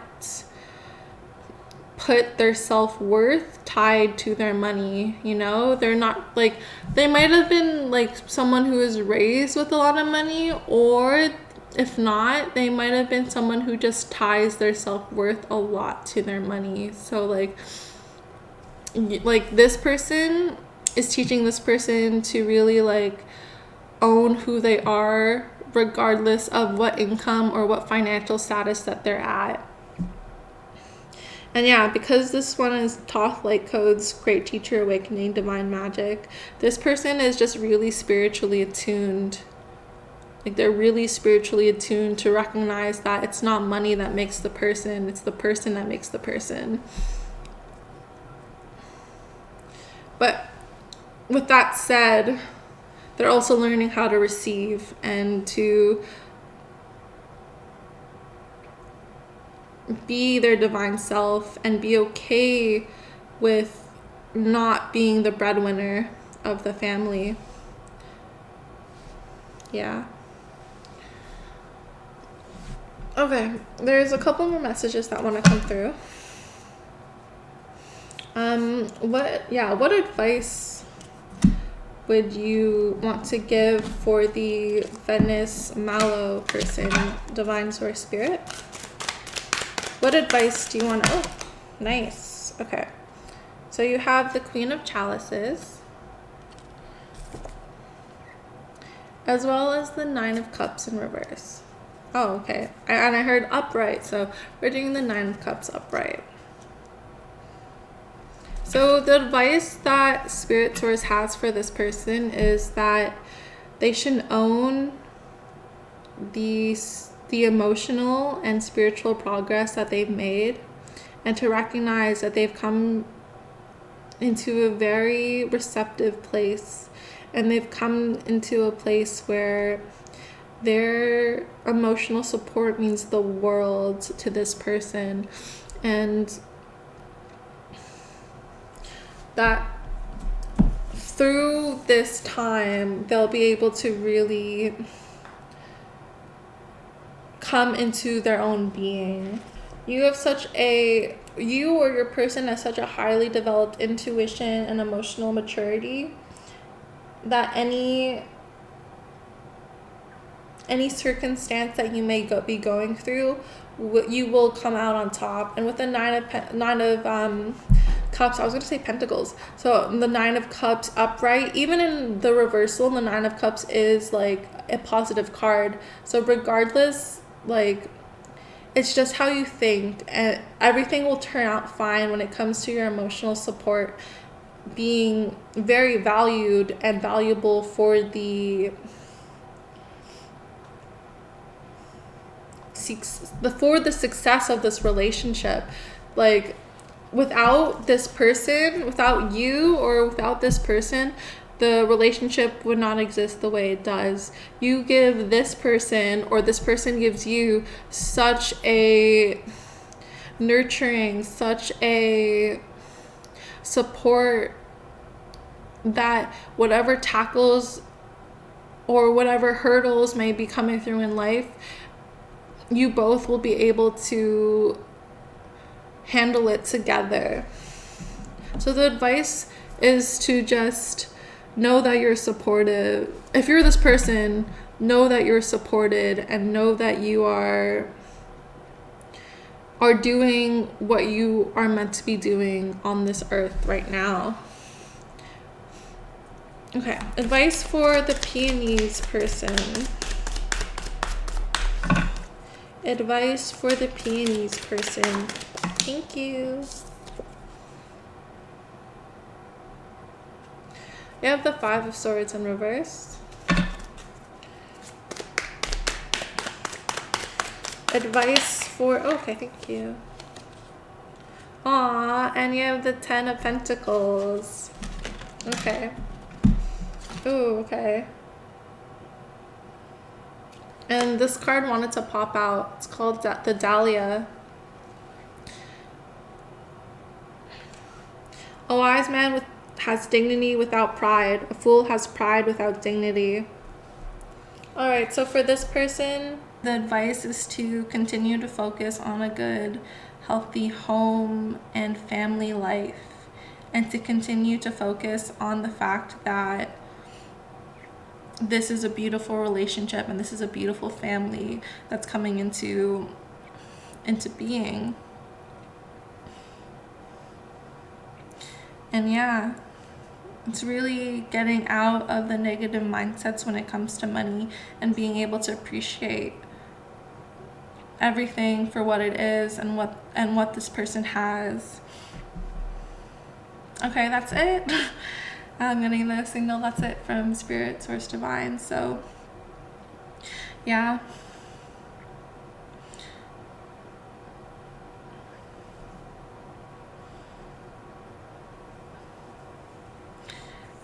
put their self-worth tied to their money, you know? They're not like, they might have been like someone who was raised with a lot of money, or if not, they might have been someone who just ties their self-worth a lot to their money. So like this person is teaching this person to really like own who they are, regardless of what income or what financial status that they're at. And yeah, because this one is Thoth light codes, great teacher awakening, divine magic, this person is just really spiritually attuned. Like they're really spiritually attuned to recognize that it's not money that makes the person, it's the person that makes the person. But with that said, they're also learning how to receive and to be their divine self and be okay with not being the breadwinner of the family. Yeah. Okay, there's a couple more messages that want to come through. What advice would you want to give for the Venus Mallow person, divine source spirit? What advice do you want to... Oh, nice. Okay. So you have the Queen of Chalices, as well as the Nine of Cups in reverse. Oh, okay. And I heard upright, so we're doing the Nine of Cups upright. So the advice that Spirit Source has for this person is that they should own the emotional and spiritual progress that they've made, and to recognize that they've come into a very receptive place, and they've come into a place where their emotional support means the world to this person, and that through this time they'll be able to really come into their own being. You or your person has such a highly developed intuition and emotional maturity that any circumstance that you may be going through, you will come out on top. And with the nine of cups, I was going to say pentacles, so the 9 of cups upright, even in the reversal, the 9 of cups is like a positive card. So regardless, like, it's just how you think, and everything will turn out fine when it comes to your emotional support being very valued and valuable for the success of this relationship. Like, without this person, without you or without this person, the relationship would not exist the way it does. You give this person, or this person gives you, such a nurturing, such a support that whatever tackles or whatever hurdles may be coming through in life, you both will be able to handle it together. So the advice is to just know that you're supportive. If you're this person, know that you're supported, and know that you are doing what you are meant to be doing on this earth right now. Okay, advice for the peonies person. Advice for the peonies person. Thank you. We have the 5 of Swords in reverse. Advice for, okay, thank you. Aw, and you have the 10 of Pentacles. Okay. Ooh, okay. And this card wanted to pop out. It's called the Dahlia. A wise man has dignity without pride. A fool has pride without dignity. All right, so for this person, the advice is to continue to focus on a good, healthy home and family life, and to continue to focus on the fact that this is a beautiful relationship and this is a beautiful family that's coming into being. And yeah, it's really getting out of the negative mindsets when it comes to money and being able to appreciate everything for what it is and what this person has. Okay, that's it. I'm getting the signal that's it from Spirit, Source, Divine. So yeah.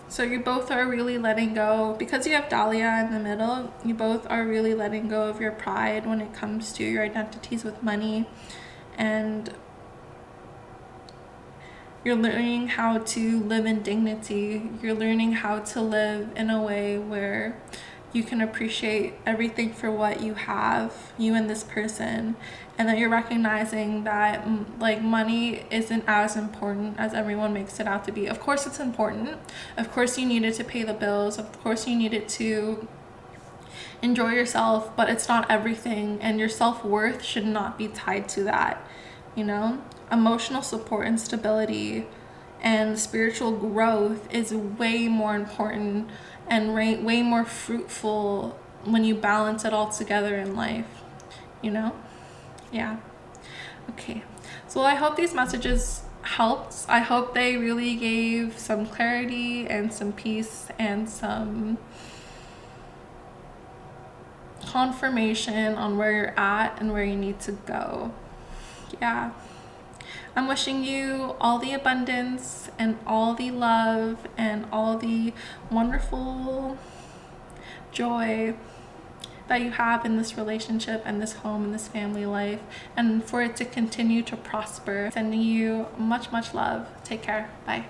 So you both are really letting go, because you have Dahlia in the middle, you both are really letting go of your pride when it comes to your identities with money, and you're learning how to live in dignity. You're learning how to live in a way where you can appreciate everything for what you have, you and this person, and that you're recognizing that like money isn't as important as everyone makes it out to be. Of course it's important. Of course you need it to pay the bills. Of course you need it to enjoy yourself, but it's not everything, and your self-worth should not be tied to that, you know? Emotional support and stability and spiritual growth is way more important and way more fruitful when you balance it all together in life, you know? Yeah. Okay. So I hope these messages helped. I hope they really gave some clarity and some peace and some confirmation on where you're at and where you need to go. Yeah. I'm wishing you all the abundance and all the love and all the wonderful joy that you have in this relationship and this home and this family life, and for it to continue to prosper. Sending you much love. Take care. Bye.